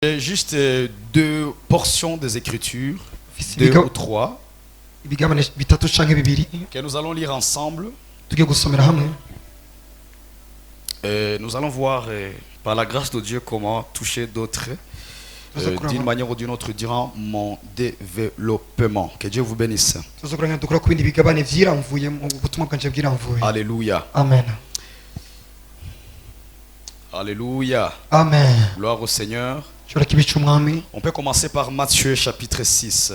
J'ai juste deux portions des Écritures, deux ou trois, que nous allons lire ensemble. Nous allons voir par la grâce de Dieu comment toucher d'autres d'une manière ou d'une autre durant mon développement. Que Dieu vous bénisse. Alléluia. Amen. Alléluia. Amen. Gloire au Seigneur. On On peut commencer par Matthieu chapitre 6.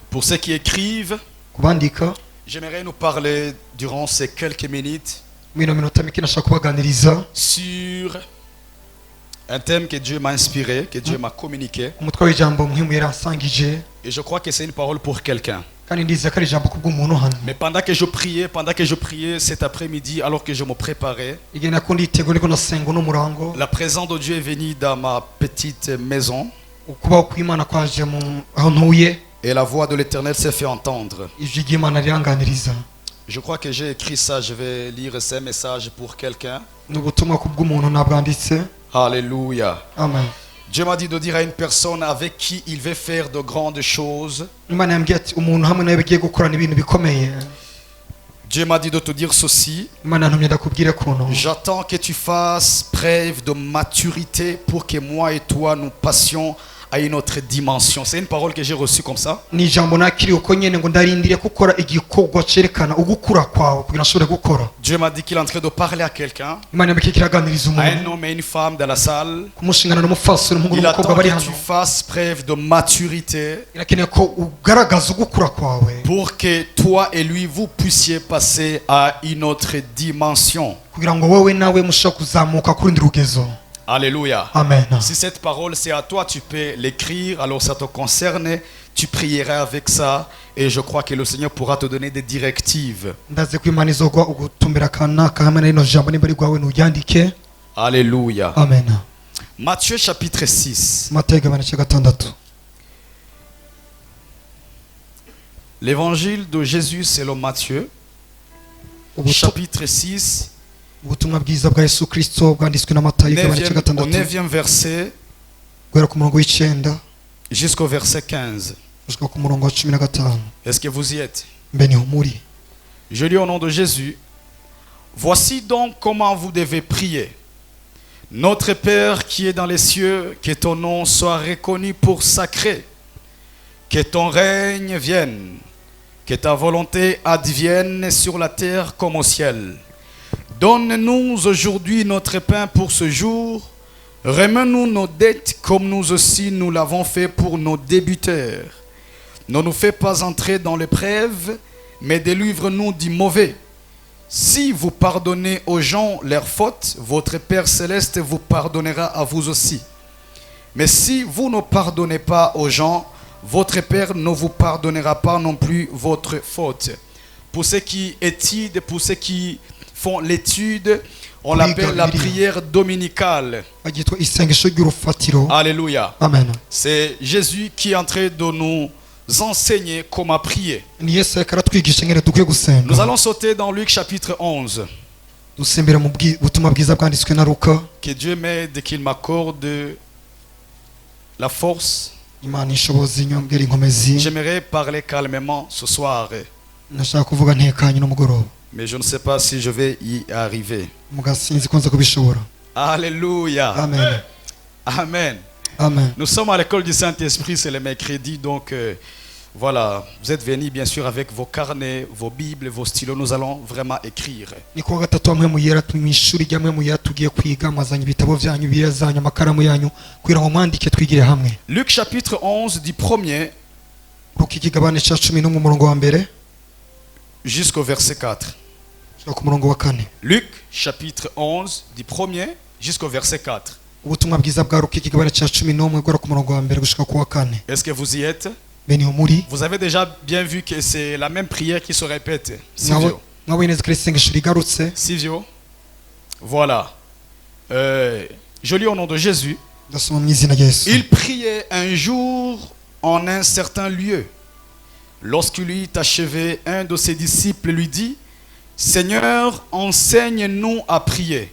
Pour ceux qui écrivent, j'aimerais nous parler durant ces quelques minutes sur un thème que Dieu m'a inspiré, que Dieu m'a communiqué. Et je crois que c'est une parole pour quelqu'un. Mais pendant que je priais cet après-midi, alors que je me préparais, la présence de Dieu est venue dans ma petite maison. Et la voix de l'Éternel s'est fait entendre. Je crois que j'ai écrit ça, je vais lire ces messages pour quelqu'un. Alléluia. Amen. Dieu m'a dit de dire à une personne avec qui il veut faire de grandes choses. Dieu m'a dit de te dire ceci. J'attends que tu fasses preuve de maturité pour que moi et toi nous passions à une autre dimension. C'est une parole que j'ai reçue comme ça. Dieu m'a dit qu'il est en train de parler à quelqu'un, à un homme et une femme dans la salle. Il attend que tu fasses preuve de maturité pour que toi et lui vous puissiez passer à une autre dimension. Alléluia. Amen. Si cette parole c'est à toi, tu peux l'écrire, alors ça te concerne, tu prieras avec ça et je crois que le Seigneur pourra te donner des directives. Alléluia. Amen. Matthieu chapitre 6. L'évangile de Jésus selon Matthieu, chapitre 6. Au 9e verset jusqu'au verset 15. Est-ce que vous y êtes? Je lis au nom de Jésus. Voici donc comment vous devez prier. Notre Père qui est dans les cieux, que ton nom soit reconnu pour sacré. Que ton règne vienne. Que ta volonté advienne sur la terre comme au ciel. Donne-nous aujourd'hui notre pain pour ce jour. Remets-nous nos dettes comme nous aussi nous l'avons fait pour nos débiteurs. Ne nous fais pas entrer dans l'épreuve, mais délivre-nous du mauvais. Si vous pardonnez aux gens leurs fautes, votre Père céleste vous pardonnera à vous aussi. Mais si vous ne pardonnez pas aux gens, votre Père ne vous pardonnera pas non plus votre faute. Pour ceux qui étudient, pour ceux qui font l'étude, on l'appelle la prière dominicale. Alléluia. Amen. C'est Jésus qui est en train de nous enseigner comment prier. Nous allons sauter dans Luc chapitre 11. Que Dieu m'aide, qu'il m'accorde la force. J'aimerais parler calmement ce soir. Mais je ne sais pas si je vais y arriver. Alléluia. Amen. Amen. Amen. Nous sommes à l'école du Saint-Esprit, c'est le mercredi, donc voilà, vous êtes venus bien sûr avec vos carnets, vos bibles, vos stylos, nous allons vraiment écrire. Luc chapitre 11 du 1er jusqu'au verset 4. Luc chapitre 11 du 1er jusqu'au verset 4. Est-ce que vous y êtes? Vous avez déjà bien vu que c'est la même prière qui se répète. Silvio. Silvio. Voilà. Je lis au nom de Jésus. Il priait un jour en un certain lieu. Lorsqu'il eut achevé, un de ses disciples lui dit: Seigneur, enseigne-nous à prier,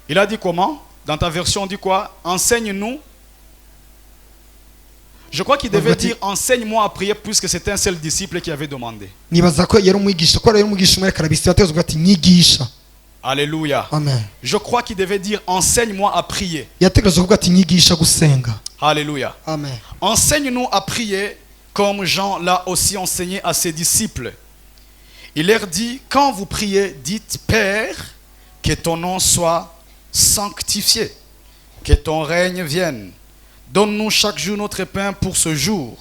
Il a dit comment? Dans ta version, on dit quoi? Enseigne-nous. Je crois qu'il devait dire enseigne-moi à prier puisque c'était un seul disciple qui avait demandé. Alléluia. Amen. Je crois qu'il devait dire enseigne-moi à prier. Alléluia. Amen. Enseigne-nous à prier comme Jean l'a aussi enseigné à ses disciples. Il leur dit, quand vous priez, dites Père, que ton nom soit sanctifié, que ton règne vienne. Donne-nous chaque jour notre pain pour ce jour.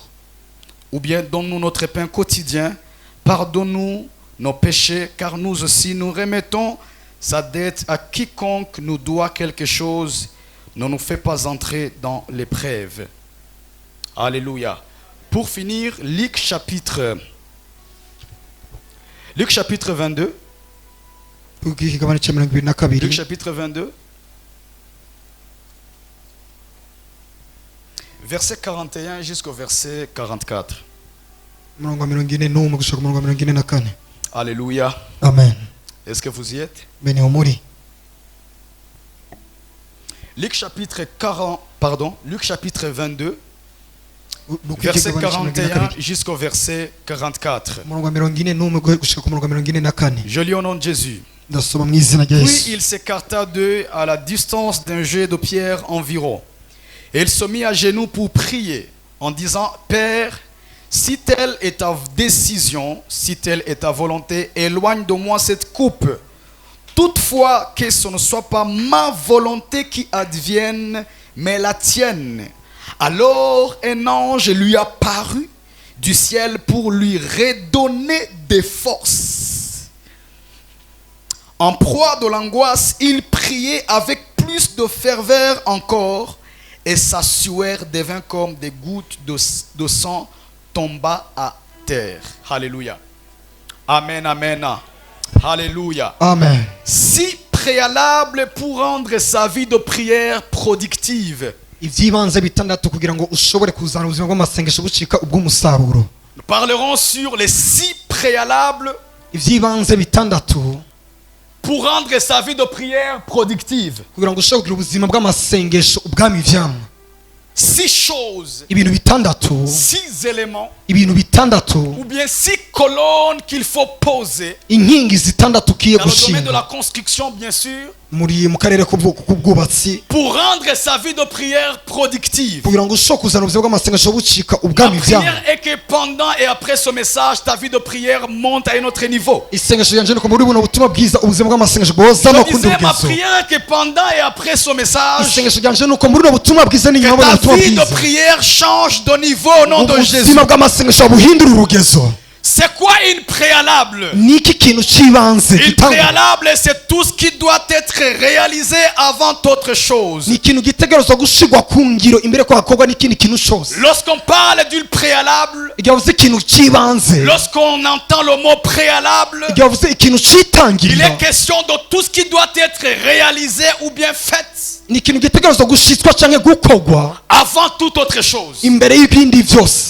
Ou bien donne-nous notre pain quotidien. Pardonne-nous nos péchés, car nous aussi nous remettons sa dette à quiconque nous doit quelque chose. Ne nous fais pas entrer dans l'épreuve. Alléluia. Pour finir, Luc chapitre 22. Luc chapitre 22. Verset 41 jusqu'au verset 44. Alléluia. Amen. Est-ce que vous y êtes? Luc chapitre 22. Verset 41 jusqu'au verset 44. Je lis au nom de Jésus. Puis il s'écarta d'eux à la distance d'un jet de pierre environ. Et il se mit à genoux pour prier en disant, Père, si telle est ta décision, si telle est ta volonté, éloigne de moi cette coupe. Toutefois, que ce ne soit pas ma volonté qui advienne, mais la tienne. Alors un ange lui apparut du ciel pour lui redonner des forces. En proie de l'angoisse, il priait avec plus de ferveur encore, et sa sueur devint comme des gouttes de sang tomba à terre. Alléluia. Amen, amen. Alléluia. Amen. Si préalable pour rendre sa vie de prière productive. Nous parlerons sur les 6 préalables pour rendre sa vie de prière productive. 6 choses, 6 éléments, ou bien 6 colonnes qu'il faut poser dans le domaine de la construction, bien sûr, pour rendre sa vie de prière productive. La prière est que pendant et après ce message, ta vie de prière monte à un autre niveau. Je disais, ma prière est que pendant et après ce message, que ta vie de prière change de niveau au nom de Jésus. C'est quoi une préalable? Une préalable, c'est tout ce qui doit être réalisé avant toute chose. Lorsqu'on parle d'une préalable, lorsqu'on entend le mot préalable, il est question de tout ce qui doit être réalisé ou bien fait avant toute autre chose.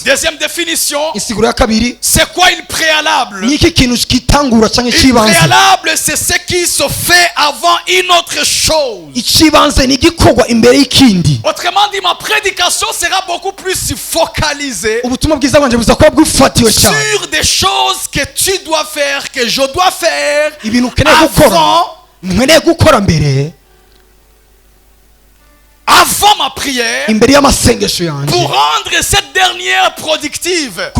Deuxième définition, c'est quoi une préalable? Une préalable, c'est ce qui se fait avant une autre chose. Autrement dit, ma prédication sera beaucoup plus focalisée sur des choses que tu dois faire, que je dois faire avant ma prière, pour rendre cette dernière productive.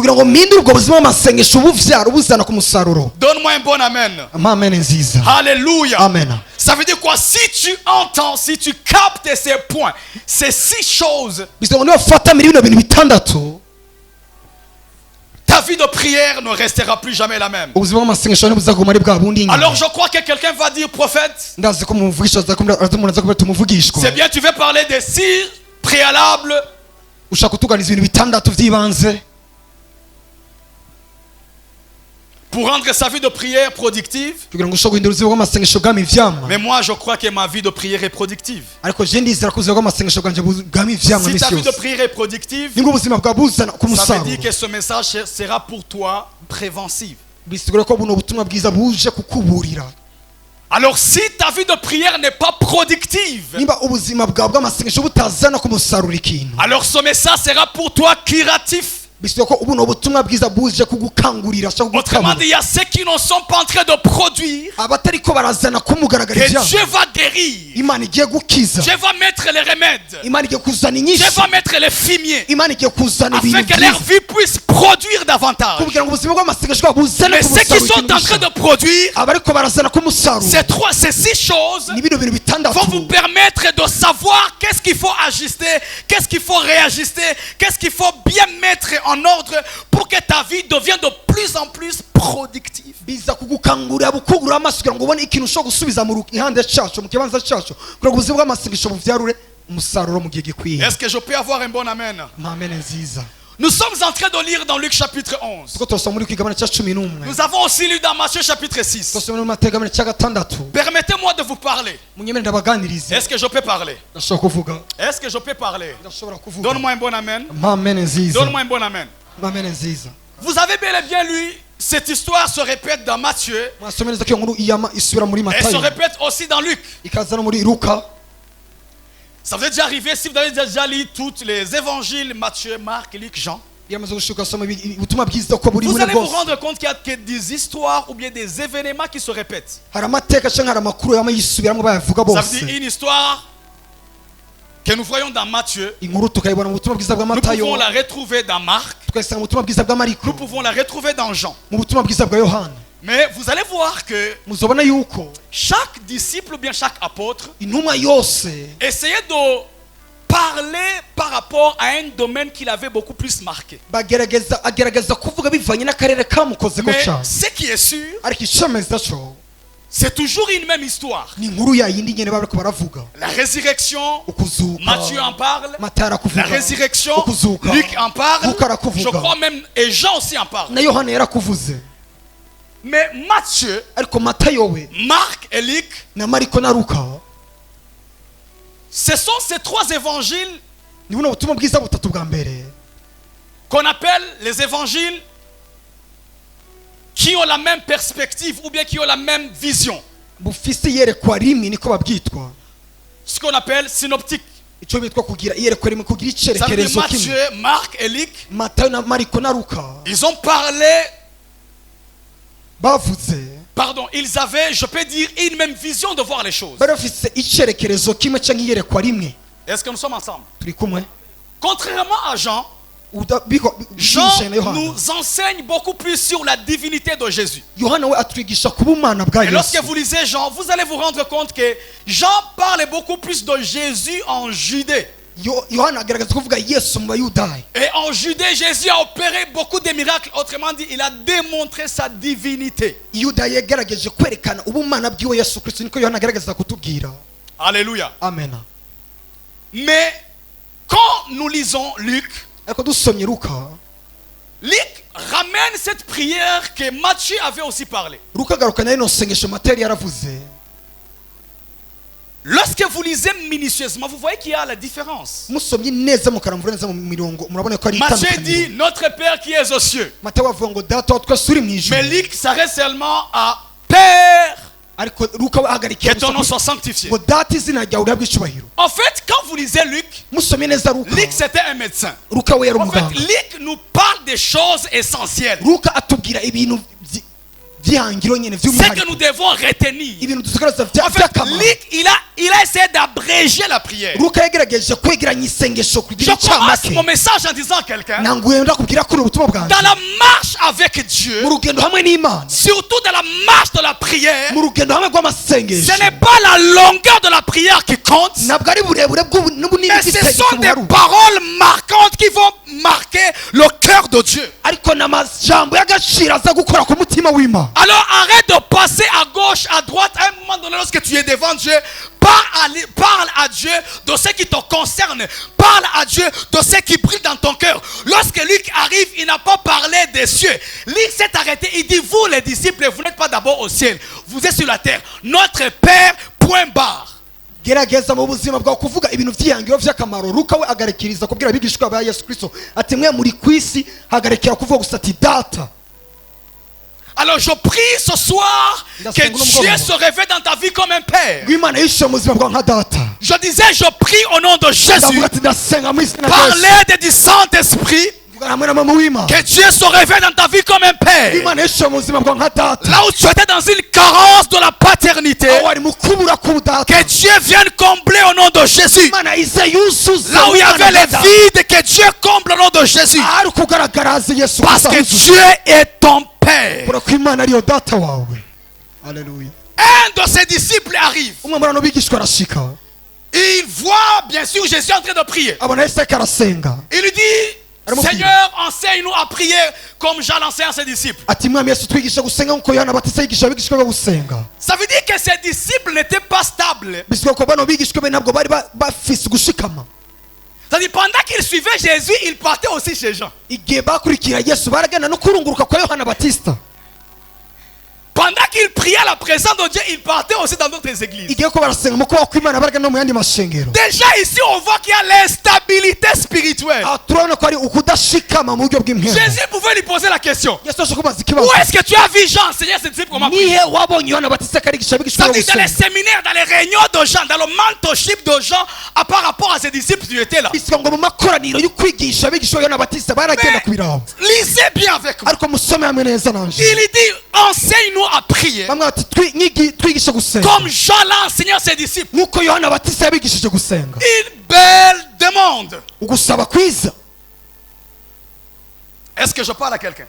Donne-moi un bon amen. Alléluia. Amen. Ça veut dire quoi? Si tu entends, si tu captes ces points, ces 6 choses, ta vie de prière ne restera plus jamais la même. Alors je crois que quelqu'un va dire, prophète, c'est bien, tu veux parler des 6 préalables pour rendre sa vie de prière productive. Mais moi je crois que ma vie de prière est productive. Si ta vie de prière est productive, ça veut dire que ce message sera pour toi préventif. Alors si ta vie de prière n'est pas productive, alors ce message sera pour toi curatif. Autrement dit, il y a ceux qui ne sont pas en train de produire, que Dieu va guérir, Dieu va mettre les remèdes, Dieu va mettre les fumiers, afin que leur vie puisse produire davantage. Mais ceux qui sont en train de produire, ces 6 choses vont vous permettre de savoir qu'est-ce qu'il faut ajuster, qu'est-ce qu'il faut réajuster, qu'est-ce qu'il faut bien mettre en ordre pour que ta vie devienne de plus en plus productive. Est-ce que je peux avoir un bon amen? Nous sommes en train de lire dans Luc chapitre 11. Nous avons aussi lu dans Matthieu chapitre 6. Permettez-moi de vous parler. Est-ce que je peux parler? Est-ce que je peux parler? Donne-moi un bon amen. Donne-moi un bon amen. Vous avez bel et bien lu, cette histoire se répète dans Matthieu. Et se répète aussi dans Luc. Ça vous est déjà arrivé, si vous avez déjà lu tous les évangiles, Matthieu, Marc, Luc, Jean, vous allez vous rendre compte qu'il y a que des histoires ou bien des événements qui se répètent. Ça veut dire une histoire que nous voyons dans Matthieu, nous pouvons la retrouver dans Marc, nous pouvons la retrouver dans Jean. Mais vous allez voir que chaque disciple ou bien chaque apôtre essayait de parler par rapport à un domaine qu'il avait beaucoup plus marqué. Mais ce qui est sûr, c'est toujours une même histoire. La résurrection, Matthieu en parle. La résurrection, Luc en parle. Je crois même, et Jean aussi en parle. Mais Matthieu, Marc et Luc, ce sont ces 3 évangiles qu'on appelle les évangiles qui ont la même perspective ou bien qui ont la même vision. Ce qu'on appelle synoptique. Ça veut dire Matthieu, Marc et Luc, ils ont parlé. Pardon, ils avaient, je peux dire, une même vision de voir les choses. Est-ce que nous sommes ensemble? Contrairement à Jean, Jean nous enseigne beaucoup plus sur la divinité de Jésus. Et lorsque vous lisez Jean, vous allez vous rendre compte que Jean parle beaucoup plus de Jésus en Judée. Et en Judée, Jésus a opéré beaucoup de miracles. Autrement dit, il a démontré sa divinité. Alléluia. Amen. Mais quand nous lisons Luc, Luc ramène cette prière que Matthieu avait aussi parlé. Lorsque vous lisez minutieusement, vous voyez qu'il y a la différence. Matthieu dit notre Père qui est aux cieux. Mais Luc s'arrête seulement à Père, que ton nom soit sanctifié. En fait, quand vous lisez Luc, Luc c'était un médecin. En fait, Luc nous parle des choses essentielles. Ce que nous devons retenir. En fait, Luc, il a essayé d'abréger la prière. Je commence mon message en disant à quelqu'un, dans la marche avec Dieu, surtout dans la marche de la prière, ce n'est pas la longueur de la prière qui compte, mais ce sont des paroles marquantes qui vont marquer le cœur de Dieu. Alors arrête de passer à gauche, à droite. À un moment donné, lorsque tu es devant Dieu, parle à Dieu de ce qui te concerne. Parle à Dieu de ce qui brille dans ton cœur. Lorsque Luc arrive, il n'a pas parlé des cieux. Luc s'est arrêté. Il dit, vous les disciples, vous n'êtes pas d'abord au ciel. Vous êtes sur la terre. Notre Père, point barre. gerageza mu buzima bwawe kuvuga ibintu by'ihangiro by'akamaro. Luka we agarikiriza kubwira abigishwa ba Yesu Kristo ati mwe muri kwisi hagarikira kuvuga gusa ati data. Alors je prie ce soir que Dieu se révèle dans ta vie comme un père. Je disais, je prie au nom de Jésus, par l'aide du Saint-Esprit, que Dieu se révèle dans ta vie comme un père. Là où tu étais dans une carence de la paternité, que Dieu vienne combler au nom de Jésus. Là où il y avait les vides, que Dieu comble au nom de Jésus. Parce que Dieu est ton Père. Alléluia. Un de ses disciples arrive. Il voit bien sûr Jésus en train de prier. Il lui dit, Seigneur, enseigne-nous à prier comme Jean l'enseigne à ses disciples. Ça veut dire que ses disciples n'étaient pas stables. C'est-à-dire pendant qu'il suivait Jésus, il partait aussi chez Jean. Pendant qu'il priait à la présence de Dieu, il partait aussi dans d'autres églises. Déjà ici, on voit qu'il y a l'instabilité spirituelle. Jésus pouvait lui poser la question. Où est-ce que tu as vu Jean enseigner à ses disciples comment prier? Ça dit dans les séminaires, dans les réunions de Jean, dans le mentorship de Jean, par rapport à ses disciples, tu étais là. Mais lisez bien avec moi. Il dit, enseigne-nous à prier comme Jean l'a enseigné à ses disciples. Une belle demande. Est-ce que je parle à quelqu'un?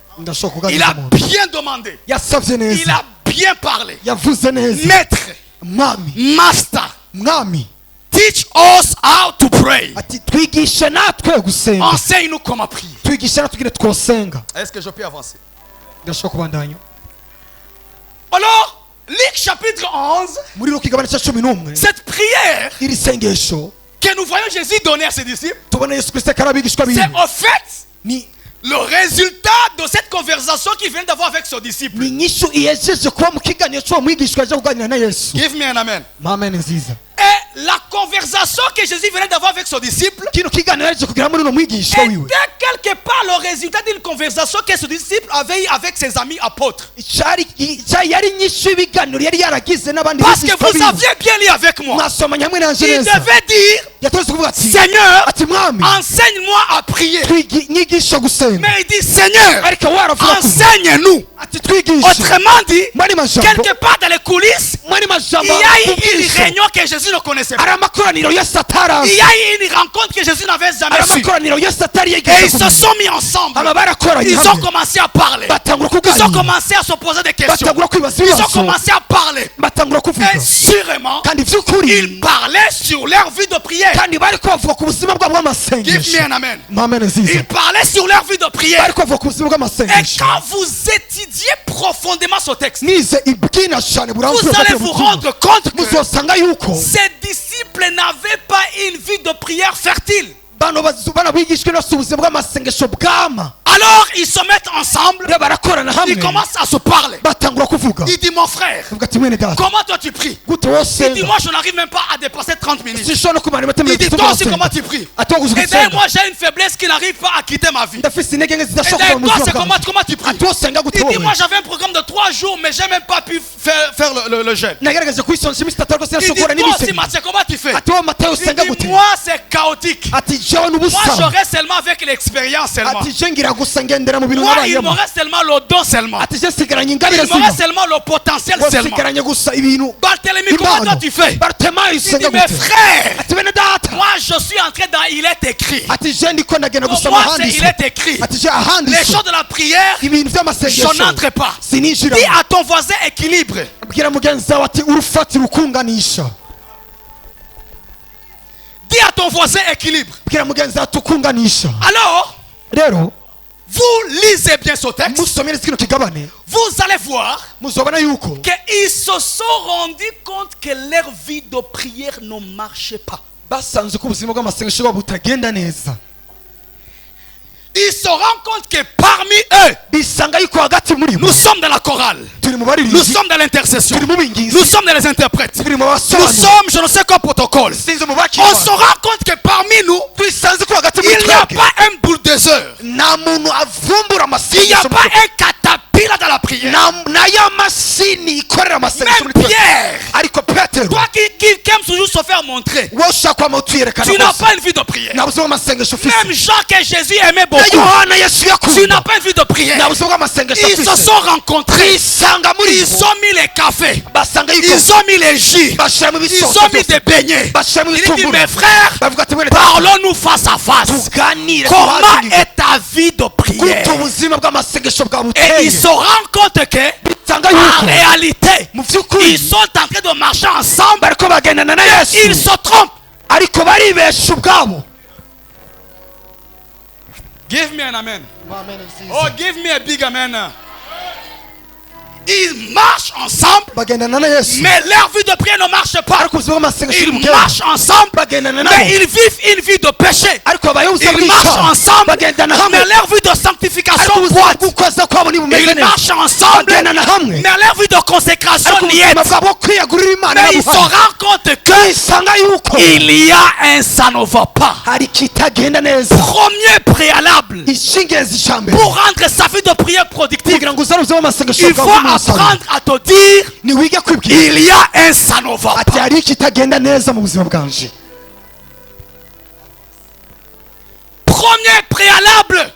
Il a bien demandé. Il a bien parlé. Maître, master, teach us how to pray. Enseigne-nous comment prier. Est-ce que je peux avancer? Alors, Luc chapitre 11, cette prière que nous voyons Jésus donner à ses disciples, c'est au fait le résultat de cette conversation qu'il vient d'avoir avec son disciple. Give me an amen. Et la conversation que Jésus venait d'avoir avec son disciple était quelque part le résultat d'une conversation que ce disciple avait avec ses amis apôtres. Parce que vous aviez bien lu avec moi. Il devait dire, Seigneur, enseigne-moi à prier. Mais il dit, Seigneur, enseigne-nous. Autrement dit, quelque part dans les coulisses, il y a eu une réunion que Jésus ne connaissait pas. Il y a eu une rencontre que Jésus n'avait jamais vue. Et ils se sont mis ensemble. Ils ont commencé à parler. Ils ont commencé à se poser des questions. Ils ont commencé à parler. Et sûrement, ils parlaient sur leur vie de prière. Give me an amen. Ils parlaient sur leur vie de prière. Et quand vous étudiez profondément ce texte, vous allez vous rendre compte que ces disciples n'avaient pas une vie de prière fertile. Alors ils se mettent ensemble. Ils commencent à se parler. Il dit, mon frère, comment toi tu pries? Il dit, moi je n'arrive même pas à dépasser 30 minutes. Il dit, toi aussi comment tu pries? Et bien moi j'ai une faiblesse qui n'arrive pas à quitter ma vie. Et bien toi c'est comment tu pries? Il dit, moi j'avais un programme de 3 jours mais j'ai même pas pu faire le jeûne. Il dit, toi aussi Mathieu, comment tu fais? Il dit, moi c'est chaotique. Moi j'aurais seulement avec l'expérience seulement. Moi il me reste seulement le don seulement. Il me reste seulement le potentiel seulement. Barthélemy, comment toi tu fais? Il dit, mes frères, moi je suis entré dans il est écrit. Pour moi c'est il est écrit. Les choses de la prière, je n'entre pas. Dis à ton voisin équilibre. Dis à ton voisin équilibre. Alors, vous lisez bien ce texte. Vous allez voir qu'ils se sont rendus compte que leur vie de prière ne marchait pas. Ils se rendent compte que parmi eux, nous sommes dans la chorale, nous sommes dans l'intercession, nous sommes dans les interprètes, nous sommes je ne sais quoi protocole. On se rend compte que parmi nous, il n'y a pas un bulldozer, il n'y a pas un caterpillar dans la la prière. Même Pierre, toi qui aimes toujours se faire montrer, tu n'as pas une vie de prière. Même Jean que Jésus aimait beaucoup, tu n'as pas une vie de prière. Ils se sont rencontrés, ils ont mis les cafés, ils ont mis les jus, ils ont mis des beignets. Il dit, mes frères, parlons-nous face à face. Comment est ta vie de prière? Et ils se rendent compte que en réalité, ils sont en train de marcher ensemble, mais ils se trompent. Give me an amen. Oh, give me a big amen. Ils marchent ensemble, mais leur vie de prière ne marche pas. Ils marchent ensemble, mais ils vivent une vie de péché. Ils marchent ensemble, mais leur vie de sanctification boite. Ils marchent ensemble, mais leur vie de consécration niette. Mais ils se rendent compte qu'il y a un ça ne va pas. Premier préalable pour rendre sa vie de prière productive, il faut apprendre à te dire il y a un ça ne va pas. Premier préalable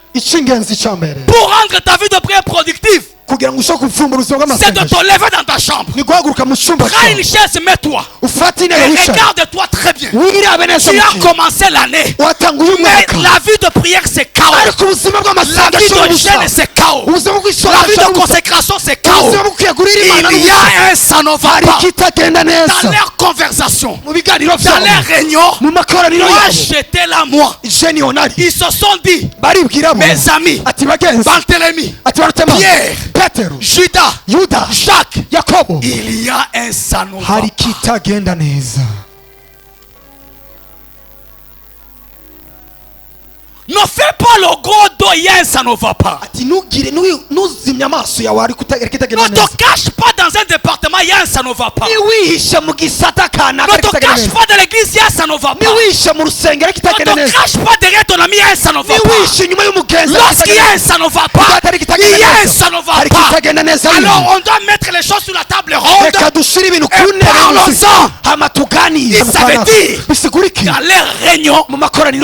pour rendre ta vie de prière productive, c'est de te lever dans ta chambre. Prends une chaise, mets-toi. Et regarde-toi très bien. Tu as commencé l'année, mais la vie de prière c'est chaos. La vie de jeûne c'est chaos. La vie de consécration c'est chaos. Il y a un ça ne va pas. Dans leur conversation, dans leurs réunions, moi j'étais là, moi. Ils se sont dit, mes amis, Barthélemy, Pierre, Judas, Jacques, il y a un ça ne va pas. Ne fais pas le gros dos, ça ne va pas. Ne te cache pas dans un département, ça ne va pas. Ne te cache pas dans l'église, ça ne va pas. Ne te cache pas derrière ton ami, ça ne va pas. Lorsqu'il y a un ça ne va pas, il y a un ça ne va pas. Alors on doit mettre les choses sur la table ronde et parlons-en. Et ça veut dire, dans les réunions,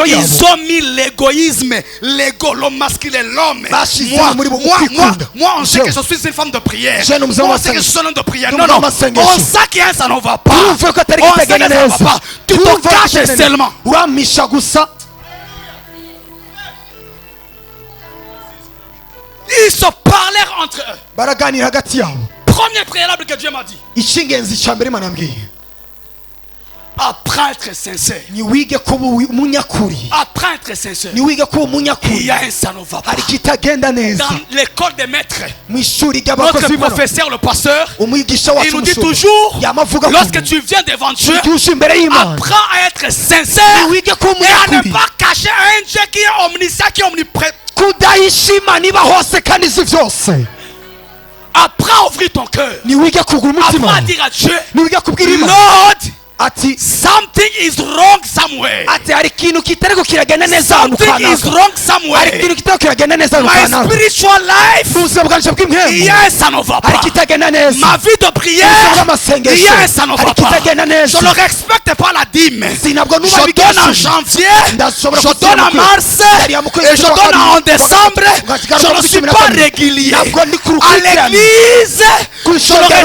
ils ont mis l'égoïsme, le masculin, l'homme. Moi, on sait que je suis une femme de prière. Moi, on sait que je suis un homme de prière. Non, on sait qu'il y a un ça ne va pas. On sait que ça ne va pas. Tu te caches seulement. Ils se parlèrent entre eux. Premier préalable que Dieu m'a dit. Apprends à être sincère. Apprends à être sincère. Il y a un ça ne va pas. Dans l'école des maîtres, notre professeur, le pasteur, il nous dit toujours, lorsque tu viens devant Dieu, apprends à être sincère et à ne pas cacher un Dieu qui est omniscient, qui est omniprésent. Apprends à ouvrir ton cœur. Apprends à dire à Dieu, Lord, something is wrong somewhere. Something is wrong somewhere. My spiritual life, il y a un ça ne va pas. Ma vie de prière, il y a un ça ne va pas. Je ne respecte pas la dîme. Je donne en janvier, je donne en mars et je donne en décembre. Je ne suis pas régulier. À l'église, je ne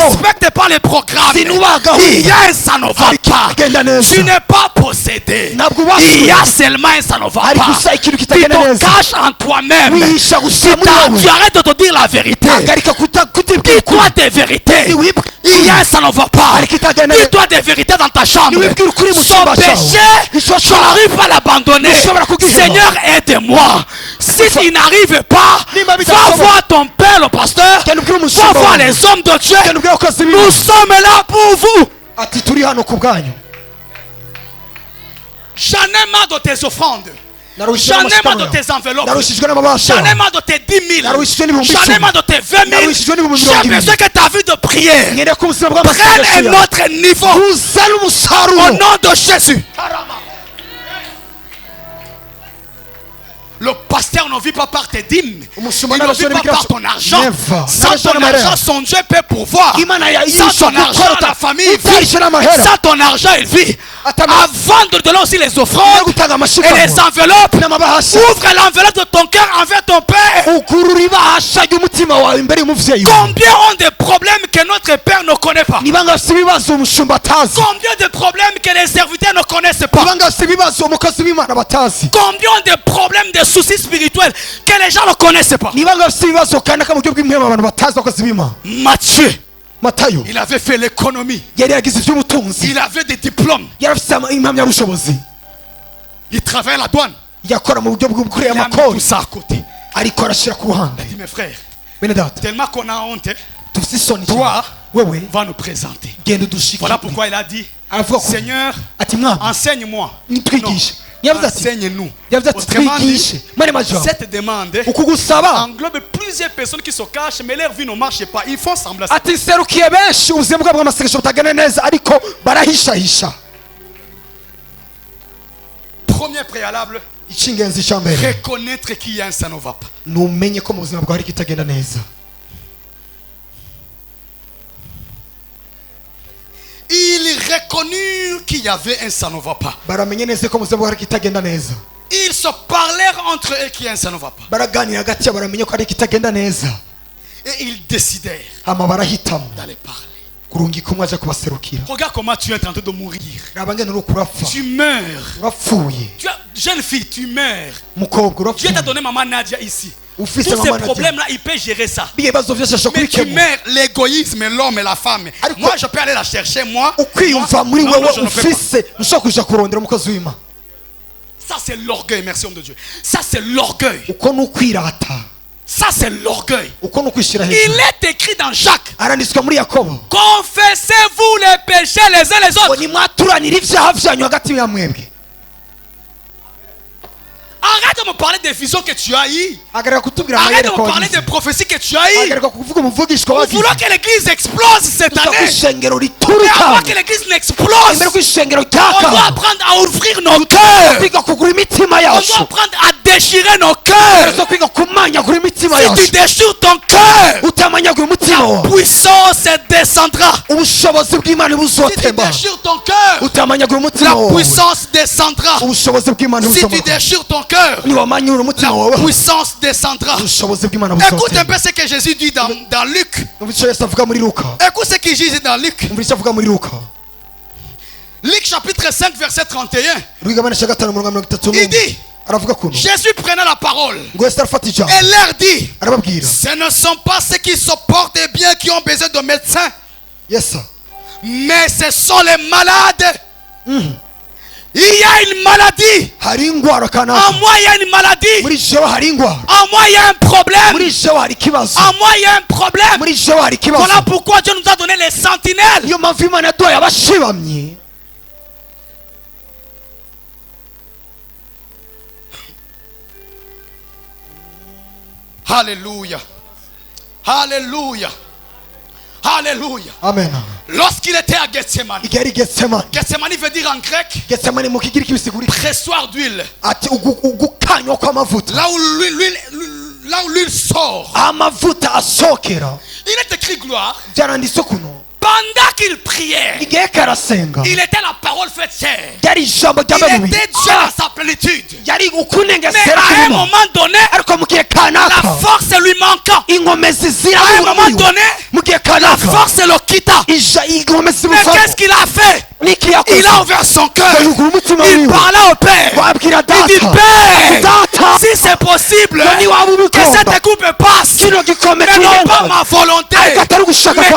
respecte pas les programmes. Il y a un ça ne va pas. Tu n'es pas possédé. Il y a seulement un ça ne va pas. Tu te caches en toi-même. Tu arrêtes de te dire la vérité. Dis-toi des vérités. Il y a un ça ne va pas. Dis-toi des vérités dans ta chambre. Son péché, je n'arrive pas à l'abandonner. Seigneur, aide-moi. Si tu n'arrives pas, va voir ton père, le pasteur. Va voir les hommes de Dieu. Nous sommes là pour vous. J'en ai marre de tes offrandes. J'en ai marre de tes enveloppes. J'en ai marre de tes 10 000. J'en ai marre de tes 20 000. J'ai besoin que ta vie de prière prenne un autre niveau. Au nom de Jésus. Le pasteur pasteur ne vit pas par tes dîmes. Il ne vit pas par ton argent. Sans ton argent, son Dieu peut pourvoir. Sans ton argent, la famille vit. Sans ton argent, il vit. Avant de donner aussi les offrandes et les enveloppes, ouvre l'enveloppe de ton cœur envers ton Père. Combien ont des problèmes que notre Père ne connaît pas? Combien de problèmes que les serviteurs ne connaissent pas? Combien de problèmes, de soucis spirituels que les gens ne connaissent pas? Matthieu, il avait fait l'économie. Il avait des diplômes. Il travaillait à la douane. Il a mis tout ça à côté. Il a dit, mes frères, tellement qu'on a honte, toi, va nous présenter. Voilà pourquoi il a dit, Seigneur, enseigne-moi. Enseigne-nous. Autrement dit, cette demande englobe plusieurs personnes qui se cachent, mais leur vie ne marche pas. Ils font semblant. Premier préalable, reconnaître qu'il y a un ça ne va pas. Il reconnut qu'il y avait un ça ne va pas. Ils se parlèrent entre eux qu'il y a un ça ne va pas. Et ils décidèrent d'aller parler. Regarde comment tu es en train de mourir. Tu meurs. Jeune fille, tu meurs. Dieu t'a donné maman Nadia ici. Tous ces problèmes-là, il peut gérer ça. Mais tu meurs, l'égoïsme, l'homme et la femme. Moi, je peux aller la chercher, moi. Ça, c'est l'orgueil, merci homme de Dieu. Ça, c'est l'orgueil. Ça, c'est l'orgueil. Il est écrit dans Jacques. Confessez-vous les péchés les uns les autres. Arrête de me parler des visions que tu as eues. Arrête de me parler des prophéties que tu as eues. Nous voulons que l'église explose cette année. Mais avant que l'église n'explose, on doit apprendre à ouvrir nos cœurs. On doit apprendre à déchirer nos cœurs. Si tu déchires ton cœur, la puissance descendra. Si tu déchires ton cœur, la puissance descendra. Si tu déchires ton cœur, la puissance descendra. Écoute un peu ce que Jésus dit dans Luc. Écoute ce qu'il dit dans Luc. Luc chapitre 5 verset 31. Il dit, Jésus prenait la parole et leur dit, ce ne sont pas ceux qui se portent bien qui ont besoin de médecins, mais ce sont les malades. Il y a une maladie. En moi il y a une maladie. En moi il y a un problème. En moi il y a un problème. Voilà pourquoi Dieu nous a donné les sentinelles. Alléluia. Alléluia. Alléluia. Amen. Lorsqu'il était à Gethsemane. Gethsemane veut dire en grec pressoir d'huile. Là où l'huile sort. Il est écrit gloire. Pendant qu'il priait, il était la parole faite chair. Il était Dieu à sa plénitude. Mais à un moment donné, la force lui manquant. À un moment donné, la force le quitta. Mais qu'est-ce qu'il a fait? Il a ouvert son cœur. Il parla au Père. Il dit, Père, si c'est possible, que cette coupe passe. Mais non pas ma volonté, mais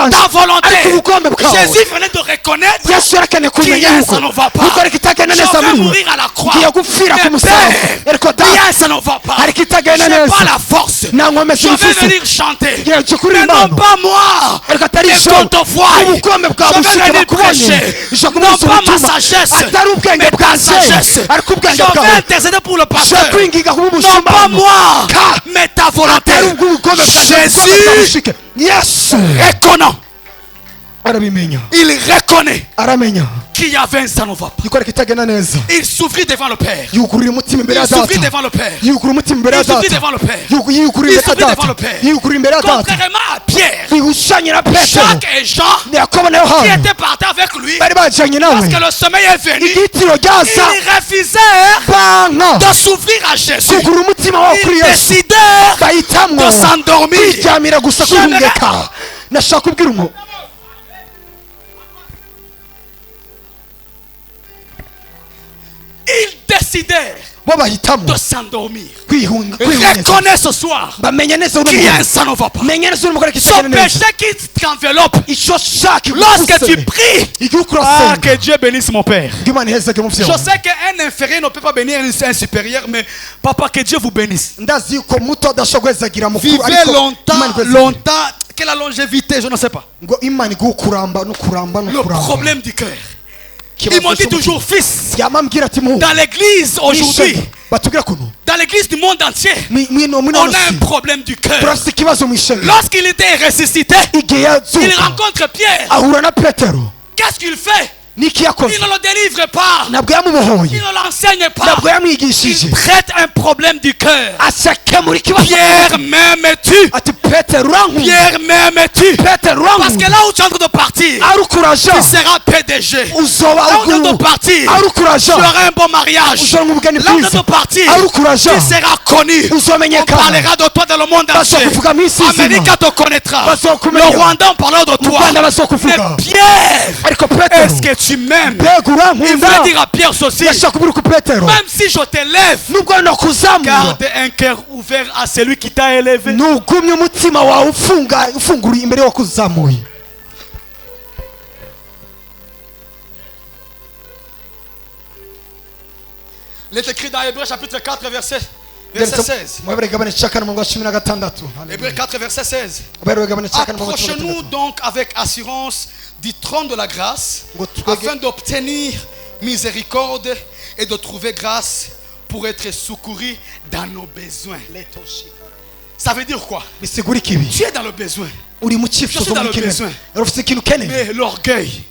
ta volonté. Jésus venait de reconnaître qu'il y a un ça ne va pas. Je vais mourir à la croix. Mais Père, il y a un ça ne va pas. Je n'ai pas la force. Je vais venir chanter. Mais non pas moi, mais qu'on te voie. Je vais venir prêcher. Non pas ma sagesse, mais ta sagesse. Je vais intercéder pour le pasteur. Non pas moi, mais ta volonté. Jésus est connant. Il reconnaît qu'il y avait un ça ne va pas. Il s'ouvrit devant le Père. Il s'ouvrit devant le Père. Il s'ouvrit devant le Père. Il s'ouvrit devant le Père. Contrairement à Pierre, Jacques et Jean qui étaient partis avec lui, lorsque le sommeil est venu, ils refusèrent de s'ouvrir à Jésus. Ils décidèrent de s'endormir. Ils décidèrent de s'endormir. Reconnais ce soir qu'il y a un ça ne va pas. Ce péché qui t'enveloppe, lorsque tu pries, que Dieu bénisse mon Père. Je sais qu'un inférieur ne peut pas bénir un supérieur, mais papa, que Dieu vous bénisse. Vivez longtemps, quelle longévité, je ne sais pas. Le problème du cœur. Ils m'ont dit toujours, fils, dans l'église aujourd'hui, dans l'église du monde entier, on a un problème du cœur. Lorsqu'il était ressuscité, il rencontre Pierre. Qu'est-ce qu'il fait? Il ne le délivre pas. Il ne l'enseigne pas. Il traite un problème du cœur. Pierre, m'aimes-tu? Pierre, m'aimes-tu? Parce que là où tu es en train de partir, tu seras PDG. Là où tu es en train de partir, tu auras un bon mariage. Là où tu es en train de partir, tu seras connu. On parlera de toi dans le monde entier. L'Amérique te connaîtra. Le Rwanda parlera de toi. Mais Pierre, est-ce que tu m'aimes? Il va dire à Pierre ceci: même si je t'élève, garde un cœur ouvert à celui qui t'a élevé. Il est écrit dans Hébreux chapitre 4 verset 16. Hébreux 4 verset 16. Approchons-nous donc avec assurance du trône de la grâce afin d'obtenir miséricorde et de trouver grâce pour être secouru dans nos besoins. Ça veut dire quoi? Tu es dans le besoin. Je suis dans le besoin. Mais l'orgueil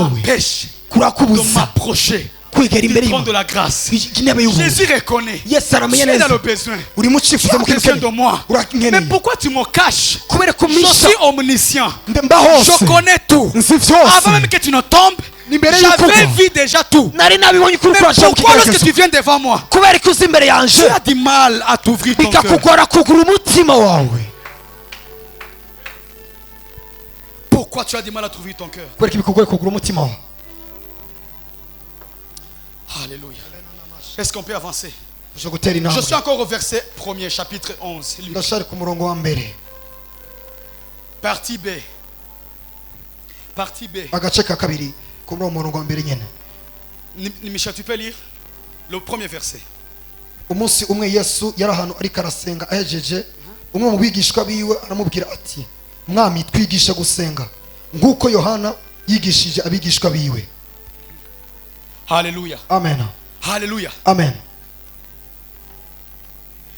m'empêche de m'approcher du trône de la grâce. Jésus reconnaît. Tu es dans le besoin. Tu as besoin de moi. Mais pourquoi tu me caches? Je suis omniscient. Je connais tout. Avant même que tu ne tombes, j'avais vu déjà tout. Mais pourquoi lorsque tu viens devant moi, tu as du mal à t'ouvrir ton cœur? Pourquoi tu as du mal à t'ouvrir ton cœur? Alléluia. Est-ce qu'on peut avancer? Je suis encore au verset 1er, chapitre 11. Partie B. Partie B. Michel, tu peux lire le premier verset. Umunsi umwe Yesu yari ahantu ariko arasenga ahejeje umwe mu bigishwa biwe aramubwira ati mwami twigisha gusenga nguko Yohana yigishije abigishwa biwe. Alléluia. Amen. Alléluia. Amen.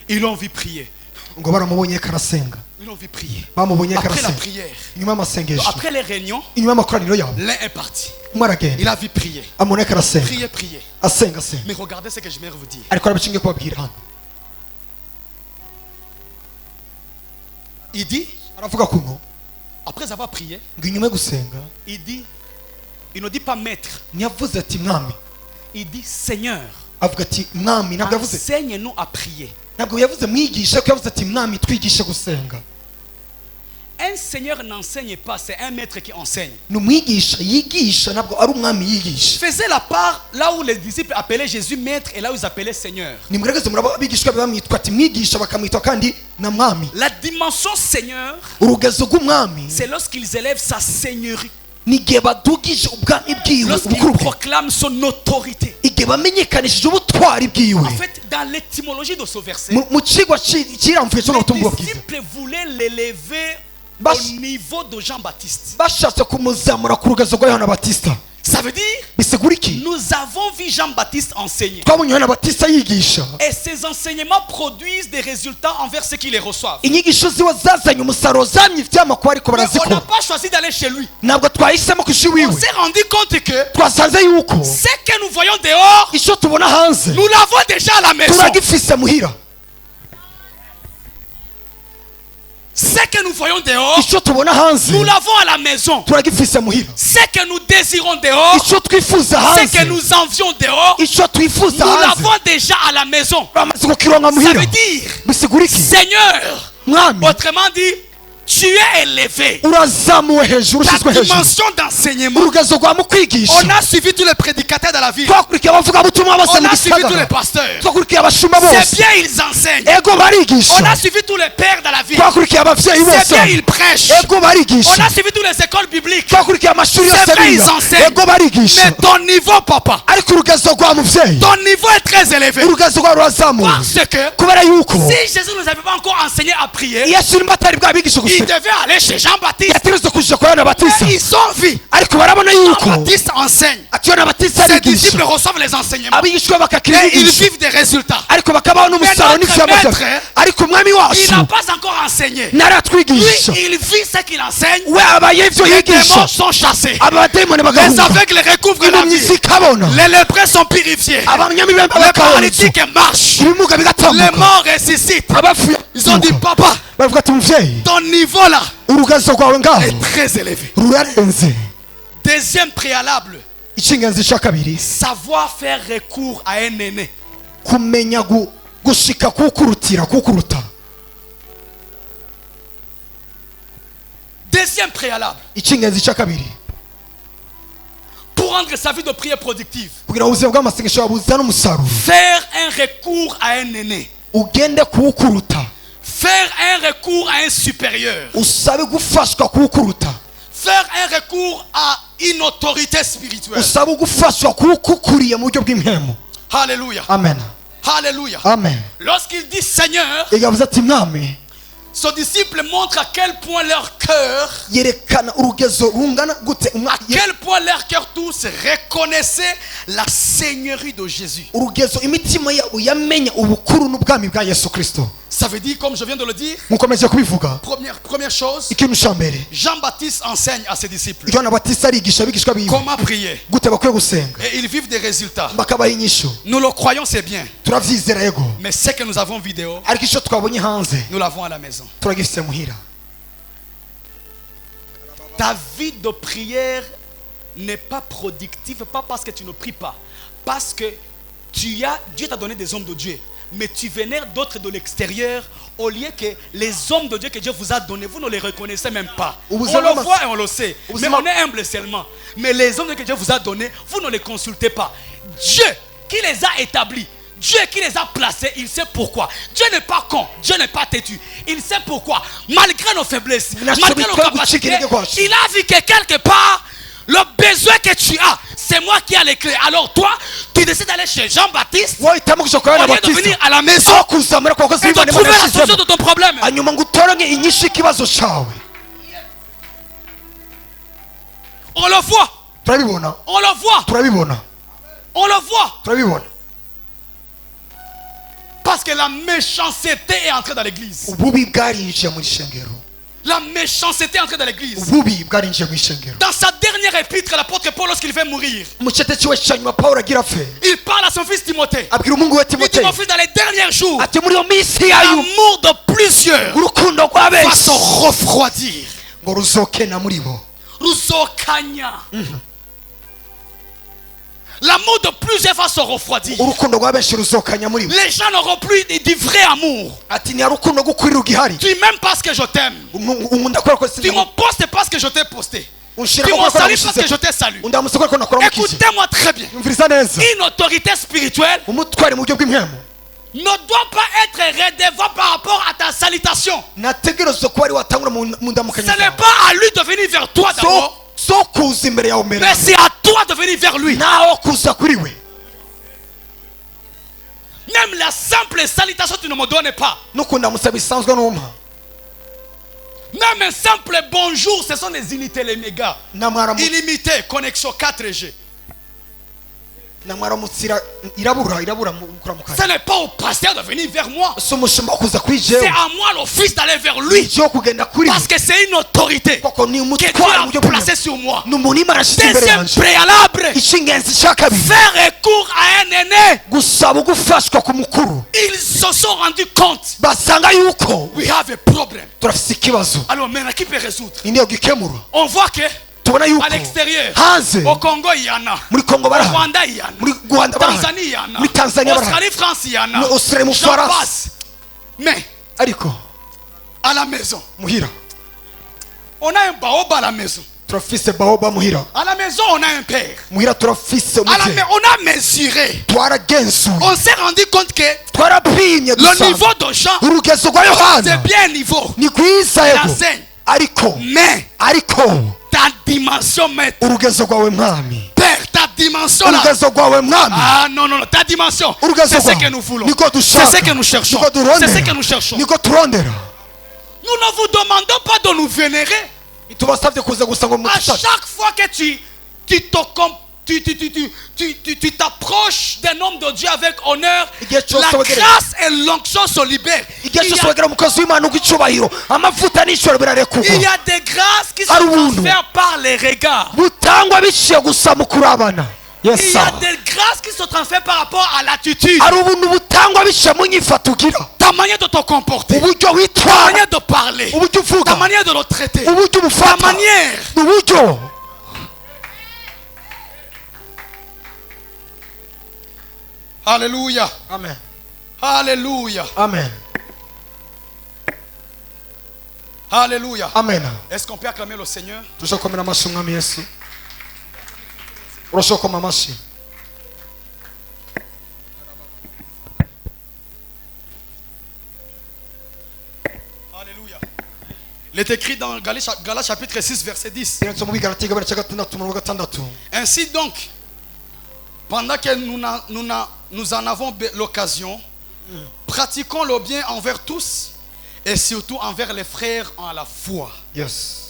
Ils l'ont vu prier. Ngo baramubonye karasenga. Ils l'ont vu prier. Après la prière, après les réunions, l'un est parti. Il a vu prier. Prier. Mais regardez ce que je vais vous dire. Il dit, après avoir prié, il dit, il ne dit pas maître. Il dit Seigneur. Enseigne-nous à prier. Un seigneur n'enseigne pas, c'est un maître qui enseigne. Faisait la part là où les disciples appelaient Jésus maître et là où ils appelaient Seigneur. La dimension Seigneur, c'est lorsqu'ils élèvent sa seigneurie. Lorsqu'il proclame son autorité. En fait, dans l'étymologie de ce verset, les disciples voulaient l'élever au niveau de Jean-Baptiste. Ça veut dire, nous avons vu Jean-Baptiste enseigner. Et ces enseignements produisent des résultats envers ceux qui les reçoivent. Et on n'a pas choisi d'aller chez lui. On s'est rendu compte que ce que nous voyons dehors, nous l'avons déjà à la maison. Ce que nous voyons dehors, nous l'avons à la maison. Ce que nous désirons dehors, ce que nous envions dehors, nous l'avons déjà à la maison. Ça veut dire, Seigneur, autrement dit, tu es élevé. Ta dimension d'enseignement. On a suivi tous les prédicateurs de la ville. On a suivi tous les pasteurs. C'est bien, ils enseignent. On a suivi tous les pères de la ville. C'est bien, ils prêchent. On a suivi toutes les écoles bibliques. C'est bien, ils enseignent. Mais ton niveau, papa, ton niveau est très élevé. Parce que si Jésus ne nous avait pas encore enseigné à prier, il devait aller chez Jean-Baptiste. Ils sont vus. Jean-Baptiste enseigne. Ses disciples reçoivent les enseignements. Et ils vivent des résultats. Mais notre maître, il n'a pas encore enseigné. Lui, il vit ce qu'il enseigne. Les démons sont chassés. Les aveugles recouvrent la vie. Les lépreux sont purifiés. Les paralytiques marchent. Les morts ressuscitent. Ils ont dit, papa, ton niveau là est très élevé. Deuxième préalable, savoir faire recours à un aîné. Deuxième préalable, pour rendre sa vie de prière productive, faire un recours à un aîné. Faire un recours à un supérieur. Faire un recours à une autorité spirituelle. Alléluia. Amen. Alléluia. Amen. Lorsqu'il dit Seigneur, son disciple montre à quel point leur cœur, tous reconnaissaient la seigneurie de Jésus. Ça veut dire, comme je viens de le dire, première chose, Jean-Baptiste enseigne à ses disciples comment prier. Et ils vivent des résultats. Nous le croyons, c'est bien. Mais ce que nous avons vidéo, nous l'avons à la maison. Ta vie de prière n'est pas productive, pas parce que tu ne pries pas, parce que Dieu t'a donné des hommes de Dieu. Mais tu vénères d'autres de l'extérieur au lieu que les hommes de Dieu que Dieu vous a donnés, vous ne les reconnaissez même pas. On le voit et on le sait. Mais on est humble seulement. Mais les hommes que Dieu vous a donnés, vous ne les consultez pas. Dieu qui les a établis, Dieu qui les a placés, il sait pourquoi. Dieu n'est pas con, Dieu n'est pas têtu. Il sait pourquoi. Malgré nos faiblesses, malgré nos capacités, il a vu que quelque part, le besoin que tu as, c'est moi qui ai les clés. Alors toi, tu décides d'aller chez Jean-Baptiste au lieu de venir à la maison et de trouver la solution de ton problème. On le voit. On le voit. On le voit. Parce que la méchanceté est entrée dans l'église. La méchanceté est entrée dans l'église. Dans sa dernière épître, l'apôtre Paul, lorsqu'il va mourir, il parle à son fils Timothée. Il dit, mon fils, dans les derniers jours, l'amour de plusieurs va se refroidir. L'amour de plusieurs va se refroidir. Les gens n'auront plus du vrai amour. Tu m'aimes parce que je t'aime. Tu me postes parce que je t'ai posté. Tu me salues parce que je t'ai salué. Écoutez-moi très bien. Une autorité spirituelle ne doit pas être redevable par rapport à ta salutation. Ce n'est pas à lui de venir vers toi d'abord, mais c'est à toi de venir vers lui. Même la simple salutation, tu ne me donnes pas. Même un simple bonjour, ce sont des unités, les mégas. Illimité, connexion 4G. Ce n'est pas au pasteur de venir vers moi. C'est à moi, l'office, d'aller vers lui. Parce que c'est une autorité que Dieu a placée sur moi. Deuxième préalable, faire recours à un aîné. Ils se sont rendus compte. We have a problem. Alors maintenant, qui peut résoudre? On voit que à l'extérieur, au Congo il y en a, au Rwanda il y en a, en Tanzanie il y en a, en Australie, France il y en a, j'en passe. Mais à la maison, on a un baoba à la maison. À la maison on a un père. On a mesuré. On s'est rendu compte que le niveau de Jean, c'est bien un niveau. Mais ta dimension, maître, Père, ta dimension là. Ah non, non, non, ta dimension, c'est ce que nous voulons, c'est ce que nous cherchons, c'est ce que nous cherchons. Nous ne vous demandons pas de nous vénérer. À chaque fois que tu t'approches d'un homme de Dieu avec honneur, la grâce et l'onction se libèrent. Il y a des grâces qui se transfèrent par les regards. Il y a des grâces qui se transfèrent par rapport à l'attitude, ta manière de te comporter, ta manière de parler, ta manière de le traiter, ta manière. Alléluia. Amen. Alléluia. Amen. Alléluia. Amen. Est-ce qu'on peut acclamer le Seigneur? Alléluia. Il est écrit dans Galates chapitre 6 verset 10. Ainsi donc, pendant que nous en avons l'occasion, pratiquons le bien envers tous et surtout envers les frères en la foi. Yes.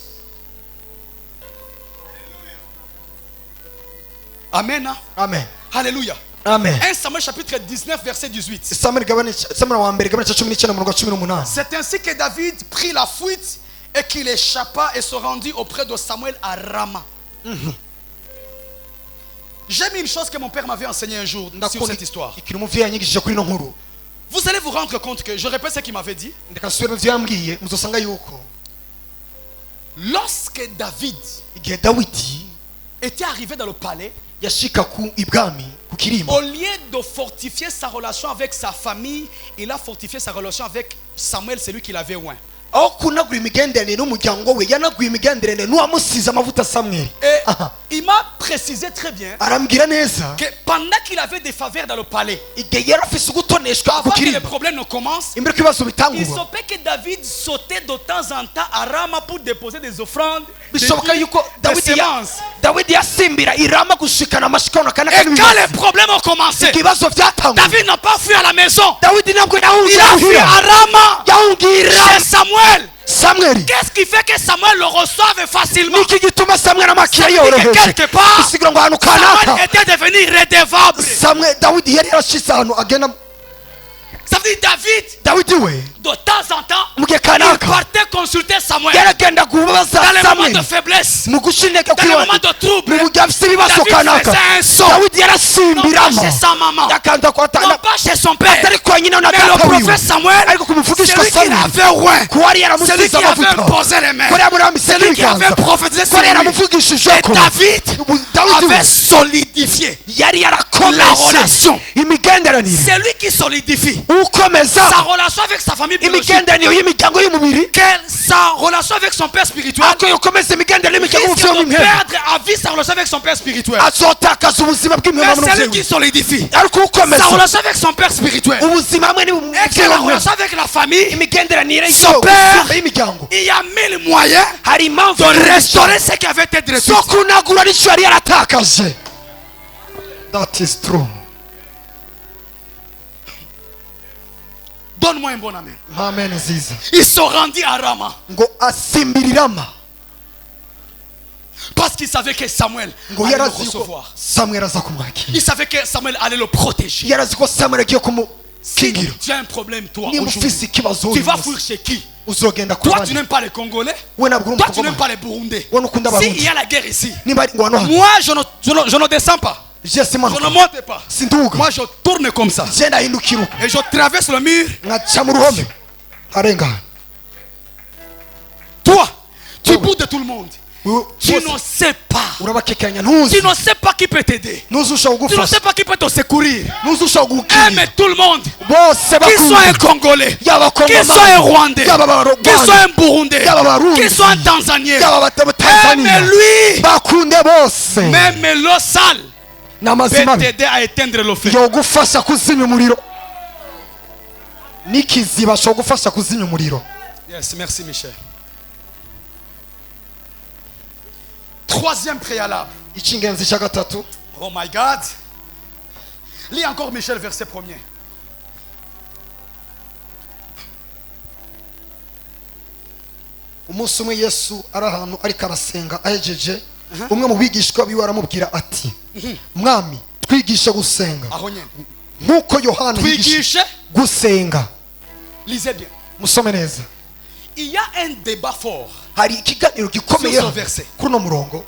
Amen. Amen. Alléluia. Amen. 1 Samuel chapitre 19 verset 18. C'est ainsi que David prit la fuite et qu'il échappa et se rendit auprès de Samuel à Rama. J'aime une chose que mon père m'avait enseigné un jour sur cette histoire. Vous allez vous rendre compte que, je répète ce qu'il m'avait dit. Lorsque David était arrivé dans le palais, au lieu de fortifier sa relation avec sa famille, il a fortifié sa relation avec Samuel, celui qu'il avait oint. Et il m'a précisé très bien que pendant qu'il avait des faveurs dans le palais, avant que les problèmes ne commencent, il se peut que David sautait de temps en temps à Rama pour déposer des offrandes, des semences. Et quand les problèmes ont commencé, David n'a pas fui à la maison, il a fui à Rama chez Samuel. Qu'est-ce qui fait que Samuel le reçoive facilement? Quelque part, Samuel était devenu redevable. Ça veut dire David, de temps en temps, il partait consulter Samuel dans les moments de faiblesse, dans les moments de trouble. David faisait un saut, non pas chez sa maman, non pas chez son père, mais le prophète Samuel, celui qui avait oint, celui qui avait posé les mains, celui qui avait prophétisé sur lui. Et David avait solidifié la relation. C'est lui qui solidifie sa relation avec sa famille biologique, sa relation avec son père spirituel. Il risque de perdre à vie sa relation avec son père spirituel. Mais c'est lui qui solidifie sa relation avec son père spirituel et que la relation avec la famille, son père, il y a mille moyens de restaurer ce qui avait été détruit. That is true. Donne-moi Donne-moi un bon amen. Amen nziza. Il se rendit à Rama. Ngo asimbiri Rama. Parce qu'il savait que Samuel allait le recevoir. Il savait que Samuel allait le protéger. Si tu as un problème, toi, aujourd'hui, tu vas fuir chez qui? Toi, tu n'aimes pas les Congolais. Toi, tu n'aimes pas les Burundais. S'il y a la guerre ici, moi, je ne descends pas. Je ne monte pas. Moi, je tourne comme ça. Et je traverse le mur. Toi, tu boudes de tout le monde. Tu ne sais pas. Tu ne sais pas qui peut t'aider. Tu ne sais pas qui peut te secourir. Aime tout le monde. Qu'il soit un Congolais, qu'il soit un Rwandais, qu'il soit un Burundais, qu'il soit un Tanzanien. Aime-lui. Même l'eau sale peut t'aider à éteindre le feu. Yes, merci Michel. Troisième préalable. Oh my God. Lis encore Michel, verset 1er. Umunsi umwe Yesu ari ahantu ariko arasenga ahejeje umwe mu bigishwa biwe aramubwira ati mwami twigishe gusenga nkuko Yohana yigisha gusenga. Lisez bien. Musome neza. Il y a un débat fort. Hari ikiganiro gikomeye kuri no murongo.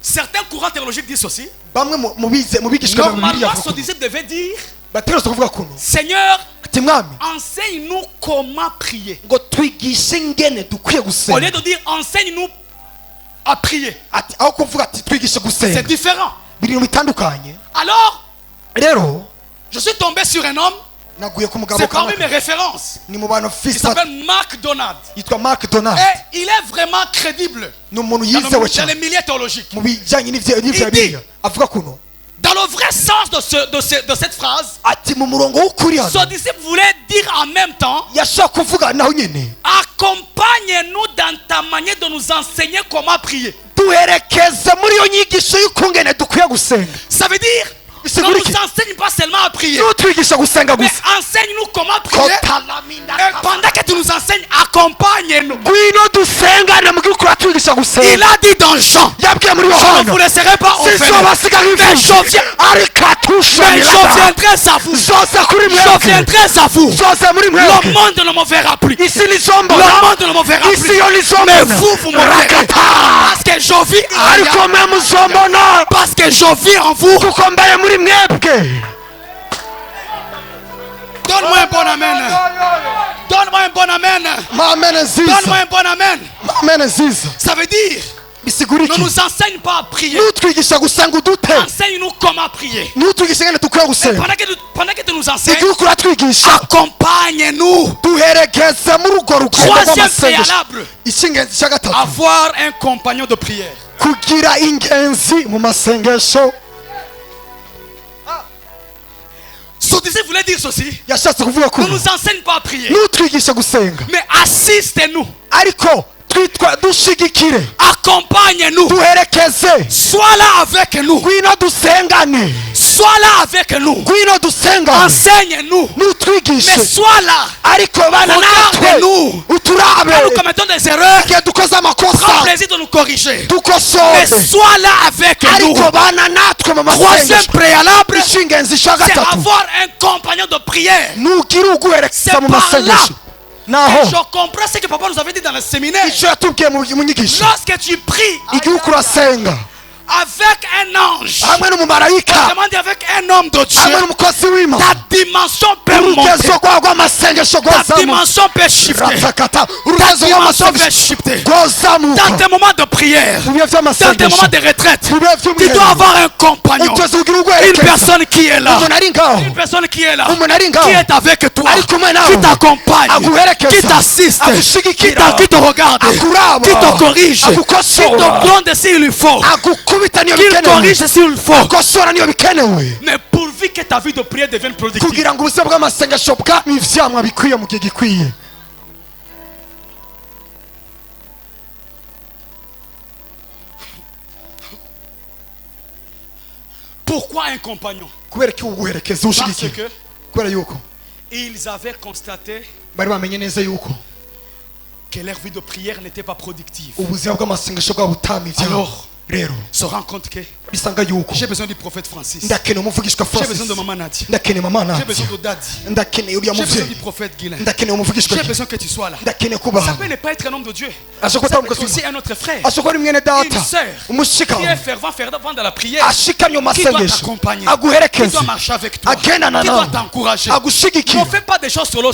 Certains courants théologiques disent aussi. Normalement, ce disciple devait dire Seigneur, enseigne-nous comment prier. Au lieu de dire enseigne-nous à prier. C'est différent. Alors, je suis tombé sur un homme. C'est parmi mes références. Il s'appelle Mark Donald. Et il est vraiment crédible dans les milieux théologiques. Il dit, dans le vrai sens de cette phrase, ce disciple voulait dire en même temps, accompagne-nous dans ta manière de nous enseigner comment prier. Ça veut dire, ne nous enseigne pas seulement à prier, mais enseigne-nous comment prier. Et pendant que tu nous enseignes, accompagne-nous. Il a dit dans Jean, je ne vous laisserai pas offrir, mais je viendrai à vous. Je viendrai à vous. Le monde ne me verra plus. Le monde ne me verra plus. Mais vous me verrez. Parce que je vis en vous. Parce que je vis en vous. Donne-moi un bon amen. Donne-moi un bon amen. Donne-moi un bon amen. Ça veut dire, ne nous enseigne pas à prier. Enseigne-nous comment prier. Et pendant que tu nous enseignes, accompagne-nous. Troisième préalable, avoir un compagnon de prière. Ce disciple voulait dire ceci. Ne nous enseigne pas à prier, mais assiste-nous. Accompagne-nous. Sois là avec nous. Sois là avec nous. Enseigne-nous. Mais sois là. Regarde-nous. Quand nous commettons des erreurs, prends plaisir de nous corriger. Mais sois là avec nous. Troisième préalable, c'est avoir un compagnon de prière. C'est par là. Et je comprends ce que papa nous avait dit dans le séminaire. Lorsque tu pries avec un ange, demande avec un homme de Dieu, ta dimension peut monter. Ta dimension peut shifter. Ta dimension peut shifter. Dans tes moments de prière, dans tes moments de retraite, tu dois avoir un compagnon. Une personne qui est là. Une personne qui est là. Qui est avec toi. Qui t'accompagne. Qui t'assiste. Qui te regarde. Qui te corrige. Qui te donne s'il lui faut. Qu'il corrige s'il le faut. Mais pourvu que ta vie de prière devienne productive. Pourquoi un compagnon? Parce que Ils avaient constaté que leur vie de prière n'était pas productive. Alors, se rend compte que j'ai besoin du prophète Francis, j'ai besoin de Maman Nadia, j'ai besoin de Daddy, j'ai besoin du prophète Guilain, j'ai besoin que tu sois là. Ça peut ne pas être un homme de Dieu, ça peut être aussi un autre frère, une sœur qui est fervent dans la prière, qui doit t'accompagner, qui doit marcher avec toi, qui doit t'encourager. Ne fais pas des choses solo.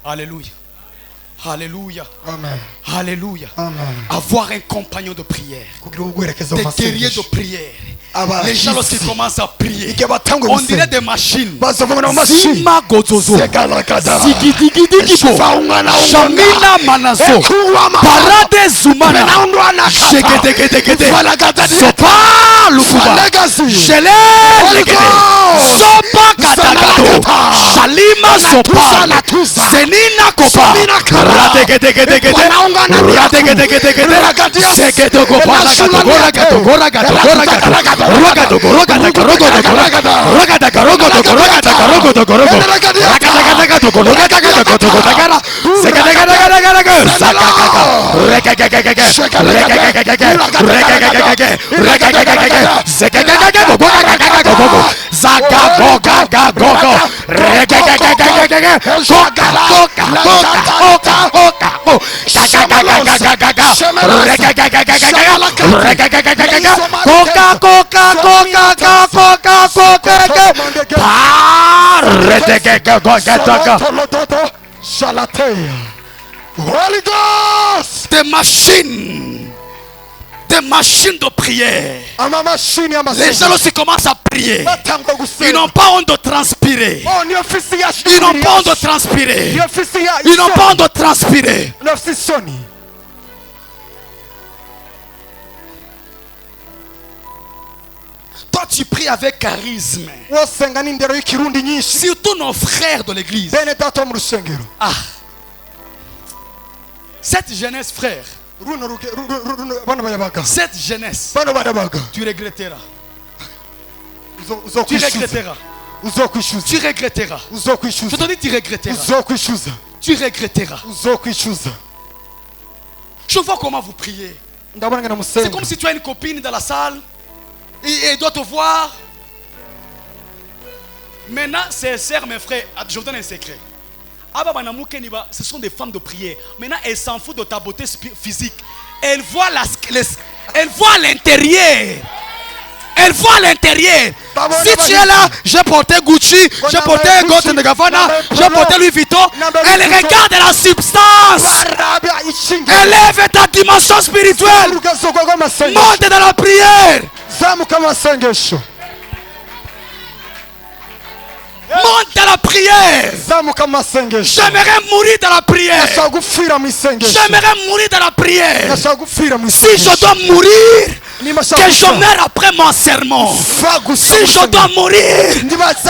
Alléluia. Alléluia. Amen. Alléluia. Amen. Avoir un compagnon de prière, des guerriers de prière. Les gens lorsqu'ils commencent à prier, on dirait des machines. Zima gozozo, zigidigidigibo, Shamina manazo, Parade zumana, Shegedegedegede, Sopa lukuba, Shele legede, Sopa katagato, Shalima sopa, Zenina kopa, Radegedegedegede, Radegedegedegede, Segedo kopa, Goragato, Rogado, des machines de prière. Les gens aussi commencent à prier. Ils n'ont pas honte de transpirer. Ils n'ont pas honte de transpirer. Ils n'ont pas honte de transpirer. Toi tu pries avec charisme. Surtout nos frères de l'église. Ah. Cette jeunesse, frère, cette jeunesse, tu regretteras. Tu regretteras. Tu regretteras. Je te dis, tu regretteras. Tu regretteras. Je vois comment vous priez. C'est comme si tu as une copine dans la salle et elle doit te voir. Maintenant, ses sœurs, mes frères, je vous donne un secret. Ce sont des femmes de prière. Maintenant, elles s'en foutent de ta beauté physique. Elles voient l'intérieur. Elle voit l'intérieur. Si tu es là, j'ai porté Gucci, j'ai porté Dolce & Gabbana, j'ai porté Louis Vuitton. Elle regarde la substance. Élève ta dimension spirituelle. Monte dans la prière. Monte dans la prière. J'aimerais mourir dans la prière. J'aimerais mourir dans la prière. Si je dois mourir, que je meure après mon sermon. Si je dois mourir,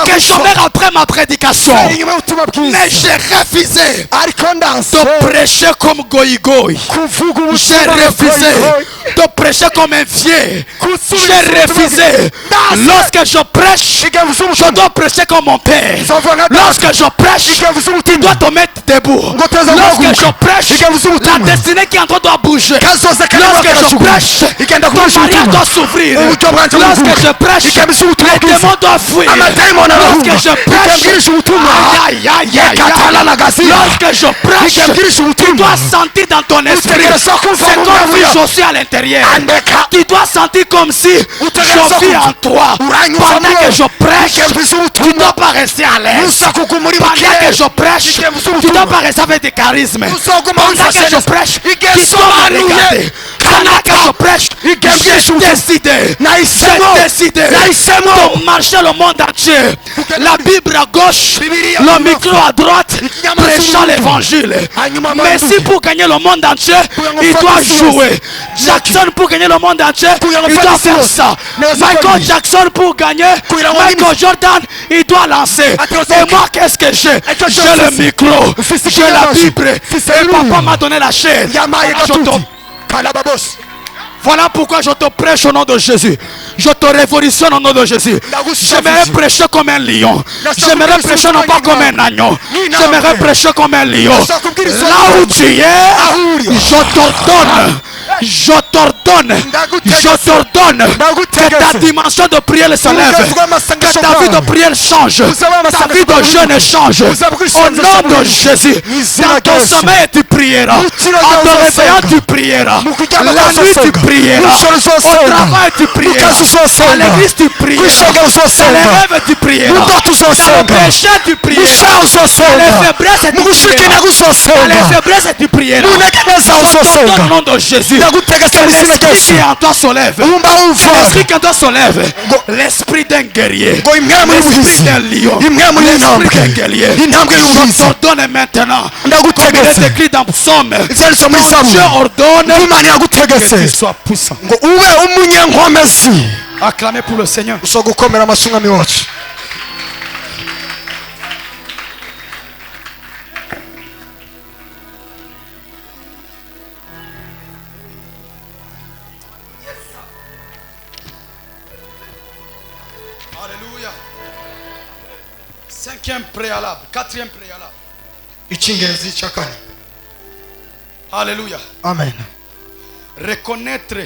que je meure après ma prédication. Mais j'ai refusé de prêcher comme Goï-Goï. J'ai refusé de prêcher comme un vieux. J'ai refusé. Lorsque je prêche, je dois prêcher comme mon père. Lorsque je prêche, tu dois te mettre debout. Lorsque je prêche, la destinée qui est en toi doit bouger. Lorsque je prêche, ton mariage doit s'ouvrir. Lorsque je prêche, les démons doivent fuir. Lorsque je prêche, lorsque je prêche, tu dois sentir dans ton esprit. C'est comme si je suis à l'intérieur. Tu dois sentir comme si je vis en toi. Pendant que je prêche, tu ne dois pas rester à l'aise. Pendant que je prêche, tu ne dois pas rester avec des charismes. Pendant que je prêche, tu dois me regarder. pendant que je prêche, j'ai décidé de marcher le monde entier. La Bible à gauche, le micro à droite, prêchant l'évangile. Messi pour gagner le monde entier, il doit jouer. Jackson pour gagner le monde entier, il doit faire ça. Michael Jackson pour gagner, Michael Jordan, il doit lancer. Et moi, qu'est-ce que j'ai? J'ai le micro, j'ai la Bible. Et papa m'a donné la chair. Voilà pourquoi je te prêche au nom de Jésus. Je te révolutionne au nom de Jésus. J'aimerais prêcher comme un lion. J'aimerais prêcher non pas comme un agneau. J'aimerais prêcher comme un lion. Là où tu es, je t'ordonne que ta dimension de prière se lève, que ta vie de prière change, ta vie de jeûne change. Au nom de Jésus, dans ton sommeil tu prieras, en te réveillant tu prieras, la nuit tu prieras, au travail tu prieras, à l'église tu prieras, à les rêves tu prieras, dans le péché tu prieras, à les faiblesses tu prieras, à les faiblesses tu prieras. Au nom de Jésus, l'esprit qui est en toi se lève, l'esprit qui en toi se lève, l'esprit d'un guerrier, l'esprit d'un lion, l'esprit d'un guerrier. Je t'ordonne maintenant, comme il est écrit dans Psaume, Dieu ordonne que tu sois puissant. Acclamez pour le Seigneur. Alléluia. Cinquième préalable, quatrième préalable. Alléluia. Amen. Reconnaître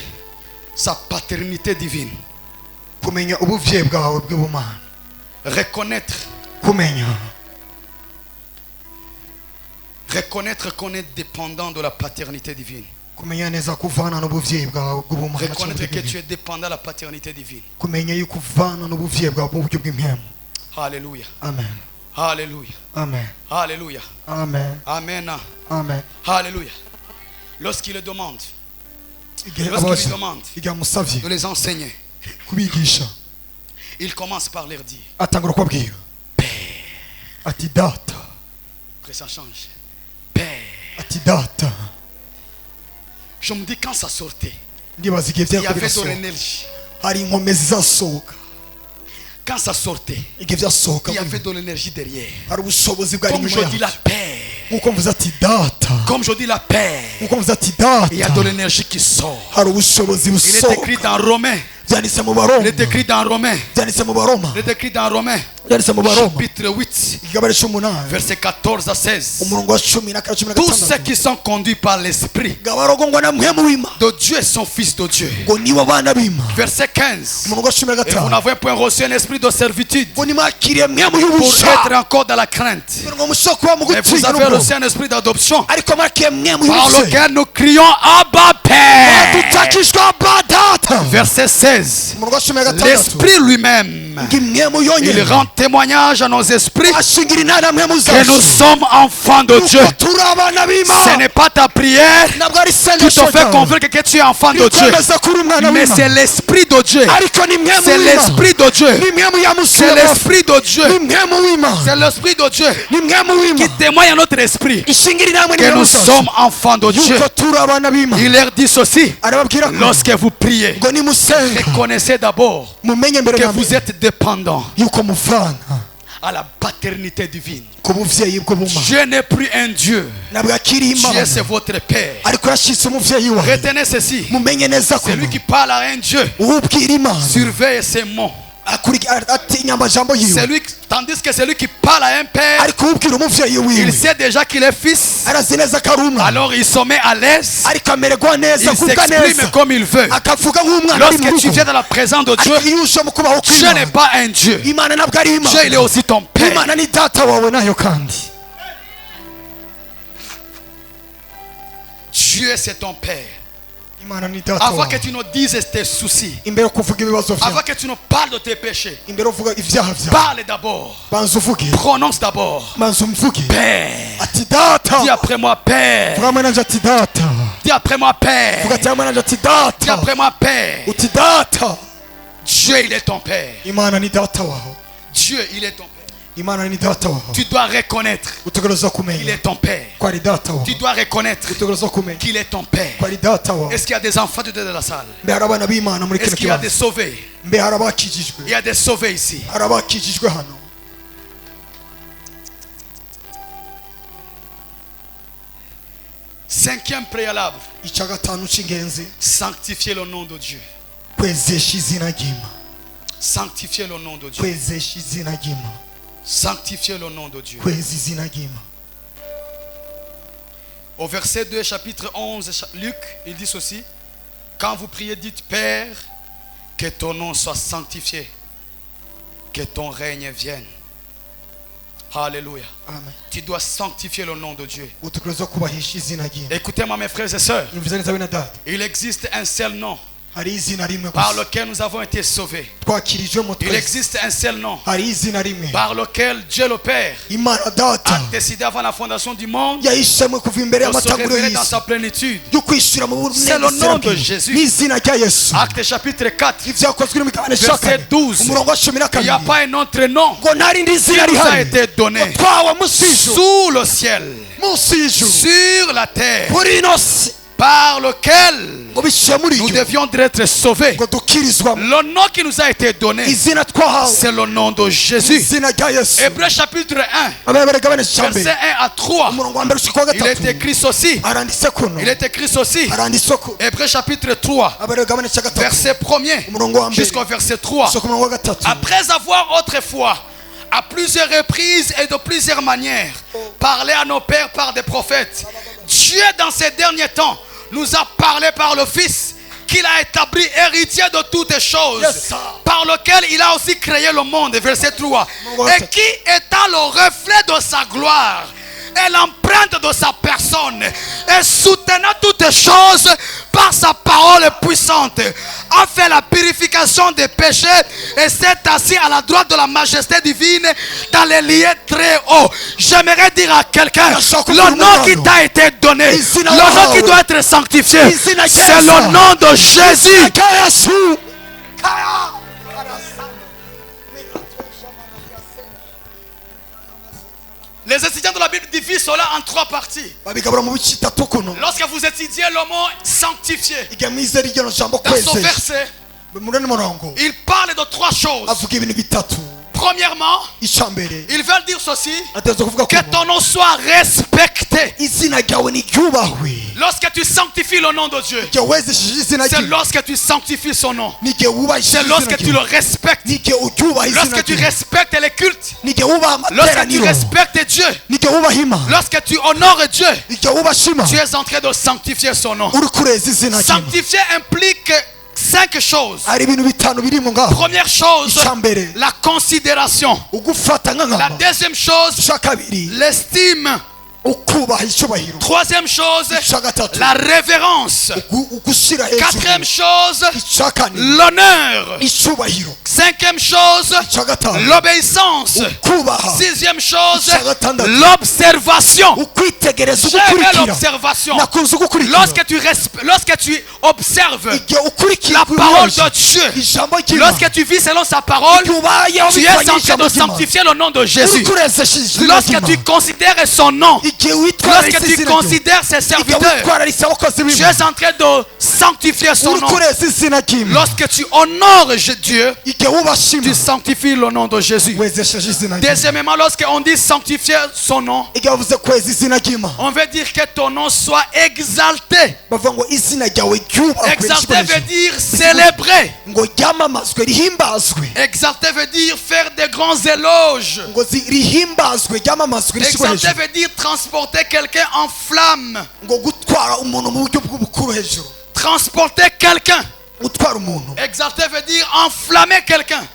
sa paternité divine. Reconnaître. Reconnaître qu'on est dépendant de la paternité divine. Reconnaître que tu es dépendant de la paternité divine. Alléluia. Amen. Alléluia. Amen. Alléluia. Amen. Amen. Amen. Alléluia. Lorsqu'il demande de les enseigner, il commence par leur dire Père. Après ça change. Père. Je me dis quand ça sortait, il y avait de l'énergie. Quand ça sortait, il y avait de l'énergie derrière. Comme je dis la paix. Comme je dis la paix. Il y a de l'énergie qui sort. Il est écrit dans Romains. Il est écrit dans Romains. Il est écrit dans Romains. Chapitre 8. Versets 14 à 16. Tous ceux qui sont conduits par l'Esprit de Dieu et son Fils de Dieu. Verset 15. Et vous n'avez point reçu un esprit de servitude pour être encore dans la crainte. Mais vous avez reçu un esprit d'adoption par lequel nous crions Abba Père. Verset 16. L'Esprit lui-même, il rend témoignage à nos esprits que nous sommes enfants de Dieu. Ce n'est pas ta prière qui te fait convaincre que tu es enfant de Dieu, mais c'est l'Esprit de Dieu. C'est l'Esprit de Dieu. C'est l'Esprit de Dieu. C'est l'Esprit de Dieu qui témoigne à notre esprit que nous sommes enfants de Dieu. Il leur dit ceci: lorsque vous priez, reconnaissez d'abord que vous êtes dépendant à la paternité divine. Dieu n'est plus un Dieu. Dieu c'est votre Père. Retenez ceci. Celui qui parle à un Dieu surveille ses mots. Tandis que celui qui parle à un père, il sait déjà qu'il est fils. Alors il se met à l'aise. Il s'exprime comme il veut. Lorsque tu viens dans la présence de Dieu, Dieu n'est pas un Dieu. Dieu il est aussi ton Père. Dieu c'est ton Père. Avant que tu nous dises tes soucis, avant que tu nous parles de tes péchés, parle d'abord, prononce d'abord Père. Dis après moi Père. Dis après moi, Père. Dis après moi, Père. Dieu, il est ton Père. Dieu, il est ton Père. Tu dois reconnaître qu'il est ton Père. Tu dois reconnaître qu'il est ton Père. Est-ce qu'il y a des enfants de Dieu dans la salle? Est-ce qu'il y a des sauvés? Il y a des sauvés ici. Cinquième préalable. Sanctifier le nom de Dieu. Sanctifier le nom de Dieu. Sanctifier le nom de Dieu. Au verset 2, chapitre 11, Luc, il dit ceci: quand vous priez, dites: Père, que ton nom soit sanctifié, que ton règne vienne. Alléluia. Amen. Tu dois sanctifier le nom de Dieu. Écoutez-moi, mes frères et sœurs. Il existe un seul nom par lequel nous avons été sauvés. Il existe un seul nom par lequel Dieu le Père a décidé avant la fondation du monde de se révéler dans sa plénitude. C'est le nom de Jésus. Acte chapitre 4 verset 12. Il n'y a pas un autre nom qui nous a été donné sous le ciel, sur la terre, par lequel nous devions être sauvés. Le nom qui nous a été donné, c'est le nom de Jésus. Hébreux chapitre 1 verset 1 à 3. Il est écrit ceci. Il est écrit ceci. Hébreux chapitre 3 verset 1er jusqu'au verset 3. Après avoir autrefois, à plusieurs reprises et de plusieurs manières, parlé à nos pères par des prophètes, Dieu dans ces derniers temps nous a parlé par le Fils qu'il a établi héritier de toutes choses, par lequel il a aussi créé le monde. Verset 3. Et qui étant le reflet de sa gloire et l'empreinte de sa personne, et soutenant toutes choses par sa parole puissante, a fait la purification des péchés et s'est assis à la droite de la majesté divine dans les lieux très hauts. J'aimerais dire à quelqu'un, le nom qui t'a été donné, le nom qui doit être sanctifié, c'est le nom de Jésus. Les étudiants de la Bible divisent cela en 3 parties. Lorsque vous étudiez le mot sanctifié, dans ce verset, il parle de 3 choses. Premièrement, ils veulent dire ceci: que ton nom soit respecté. Lorsque tu sanctifies le nom de Dieu, c'est lorsque tu sanctifies son nom. C'est lorsque tu le respectes. Lorsque tu respectes les cultes. Lorsque tu respectes Dieu. Lorsque tu honores Dieu, tu es en train de sanctifier son nom. Sanctifier implique 5 choses. Première chose, la considération. La deuxième chose, l'estime. Troisième chose, la révérence. Quatrième chose, l'honneur. Cinquième chose, l'obéissance. Sixième chose, l'observation. J'aime l'observation. Lorsque tu observes la parole de Dieu, lorsque tu vis selon sa parole, tu es en train de sanctifier le nom de Jésus. Lorsque tu considères son nom, lorsque tu considères ses serviteurs, tu es en train de sanctifier son nom. Lorsque tu honores Dieu, tu sanctifies le nom de Jésus. Deuxièmement, lorsqu'on dit sanctifier son nom, on veut dire que ton nom soit exalté. Exalté veut dire célébrer. Exalté veut dire faire de grands éloges. Exalté veut dire transporter quelqu'un en flamme. Transporter quelqu'un. Exalté veut dire enflammer quelqu'un.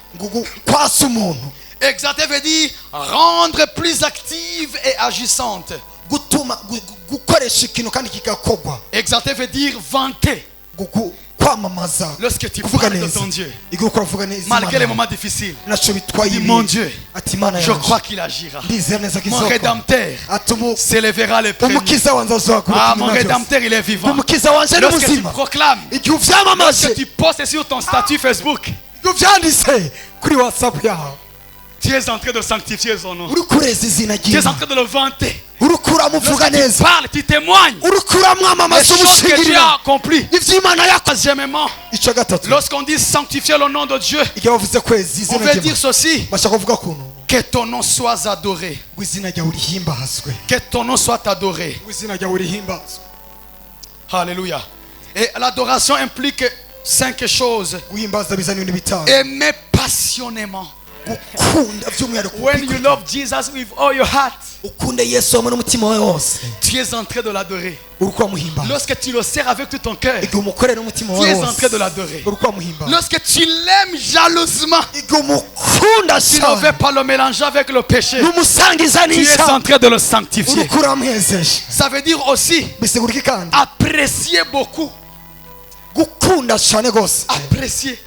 Exalté veut dire rendre plus active et agissante. Exalté veut dire vanter. Lorsque tu parles de ton Dieu, malgré les moments difficiles, dis mon Dieu, je crois qu'il agira. Mon Rédempteur s'élèvera les premiers. Ah, mon Rédempteur, il est vivant. Lorsque tu proclames, lorsque tu postes sur ton statut Facebook, tu es en train de sanctifier son nom. Tu es en train de le vanter. Lorsque tu parles, tu témoignes les choses que Dieu a accomplies. Troisièmement, lorsqu'on dit sanctifier le nom de Dieu, on veut dire ceci: que ton nom soit adoré. Que ton nom soit adoré. Alléluia. Et l'adoration implique 5 choses. Aimer passionnément. When you love Jesus with all your heart, tu es en train de l'adorer. Lorsque tu le sers avec tout ton cœur, tu es en train de l'adorer. Lorsque tu l'aimes jalousement, tu ne veux pas le mélanger avec le péché, tu es en train de le sanctifier. Ça veut dire aussi apprécier beaucoup. Apprécier.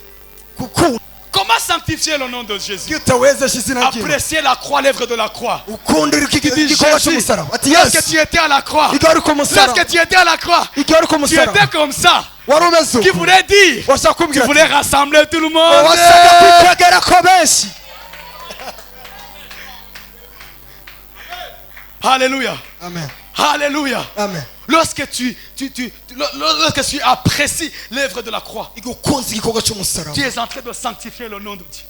Comment sanctifier le nom de Jésus? Apprécier la croix, l'œuvre de la croix. Tu dis Jésus, lorsque tu étais à la croix, lorsque tu étais à la croix, tu étais comme ça. Qui voulait dire, tu voulais rassembler tout le monde. Alléluia. Amen. Alléluia. Amen. Lorsque tu apprécies l'œuvre de la croix, tu es en train de sanctifier le nom de Dieu.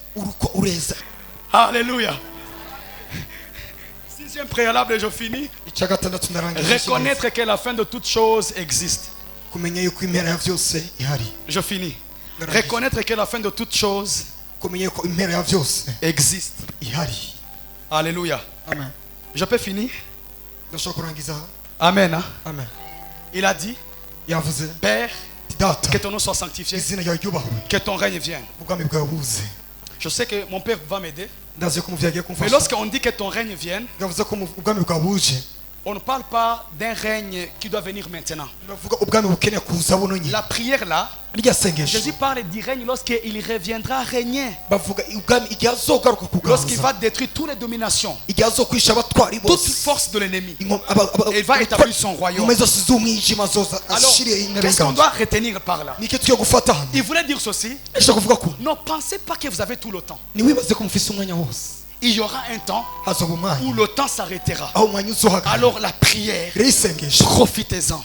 Alléluia. Sixième préalable et je finis. Reconnaître que la fin de toute chose existe. Je finis. Reconnaître que la fin de toute chose existe. Alléluia. Amen. Je peux finir? Amen. Hein? Amen. Il a dit, Père, que ton nom soit sanctifié, que ton règne vienne. Je sais que mon père va m'aider. Mais lorsqu'on dit que ton règne vienne, on ne parle pas d'un règne qui doit venir maintenant. La prière là, Jésus parle du règne lorsqu'il reviendra régner. Lorsqu'il va détruire toutes les dominations, toute force de l'ennemi. Il va établir son royaume. Alors, qu'est-ce qu'on doit retenir par là? Il voulait dire ceci: ne pensez pas que vous avez tout le temps. Il y aura un temps où le temps s'arrêtera. Alors la prière, profitez-en.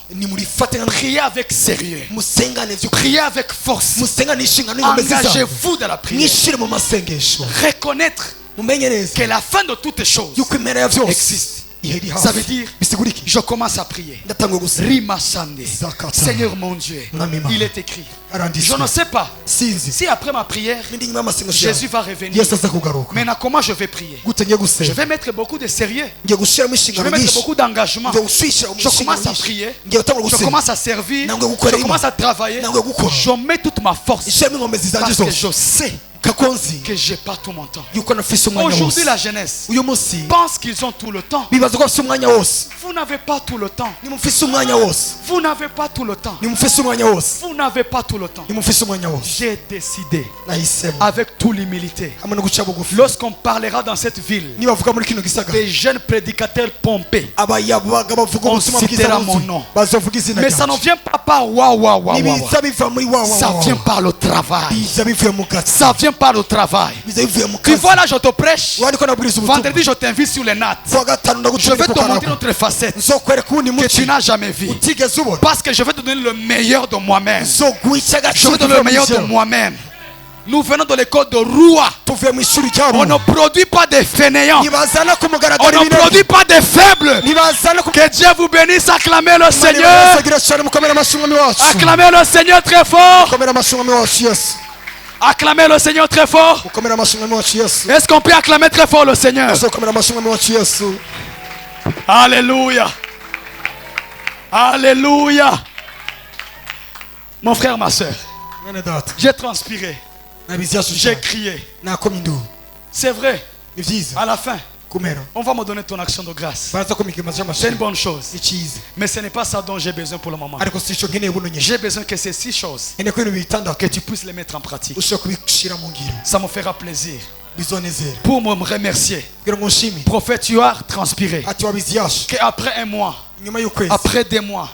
Priez avec sérieux. Priez avec force. Engagez-vous dans la prière. Reconnaître que la fin de toutes choses existe. Ça veut dire, je commence à prier. Rima Sande. Seigneur mon Dieu, il est écrit. Je ne sais pas si après ma prière, Jésus va revenir. Maintenant, comment je vais prier? Je vais mettre beaucoup de sérieux. Je vais mettre beaucoup d'engagement. Je commence à prier. Je commence à servir. Je commence à travailler. Je mets toute ma force. Parce que je sais que j'ai pas tout mon temps. Aujourd'hui la jeunesse pense qu'ils ont tout le temps. Vous n'avez pas tout le temps. Vous n'avez pas tout le temps. Vous n'avez pas tout le temps. J'ai décidé avec toute l'humilité, lorsqu'on parlera dans cette ville des jeunes prédicateurs pompés, on citera mon nom. Mais ça ne vient pas par waouh. Ça vient par le travail. Ça vient par le travail. Tu vois là, je te prêche. Vendredi, je t'invite sur les nattes. Je vais te montrer notre facette que tu n'as jamais vue. Parce que je vais te donner le meilleur de moi-même. Je vais te donner le meilleur de moi-même. Nous venons de l'école de Roua. On ne produit pas des fainéants. On ne produit pas des faibles. Que Dieu vous bénisse. Acclamez le Seigneur. Acclamez le Seigneur très fort. Acclamez le Seigneur très fort. Est-ce qu'on peut acclamer très fort le Seigneur? Alléluia. Alléluia. Mon frère, ma soeur, j'ai transpiré. J'ai crié. C'est vrai. À la fin, On va me donner ton action de grâce. C'est une bonne chose. Mais ce n'est pas ça dont j'ai besoin pour le moment. J'ai besoin que ces 6 choses, que tu puisses les mettre en pratique. Ça me fera plaisir. Pour me remercier. Prophète, tu as transpiré. Qu'après un mois, après 2 mois,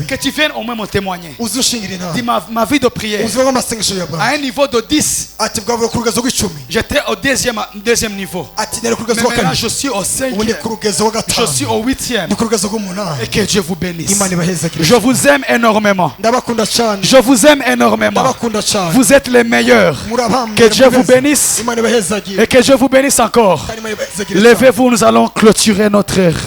que tu viennes au moins me témoigner. Dis ma vie de prière à un niveau de 10. J'étais au deuxième niveau. Mais maintenant je suis au 5e. Je suis au 8e. Et que Dieu vous bénisse. Je vous aime énormément. Je vous aime énormément. Vous êtes les meilleurs. Que Dieu vous bénisse. Et que Dieu vous bénisse encore. Levez-vous, nous allons clôturer notre heure.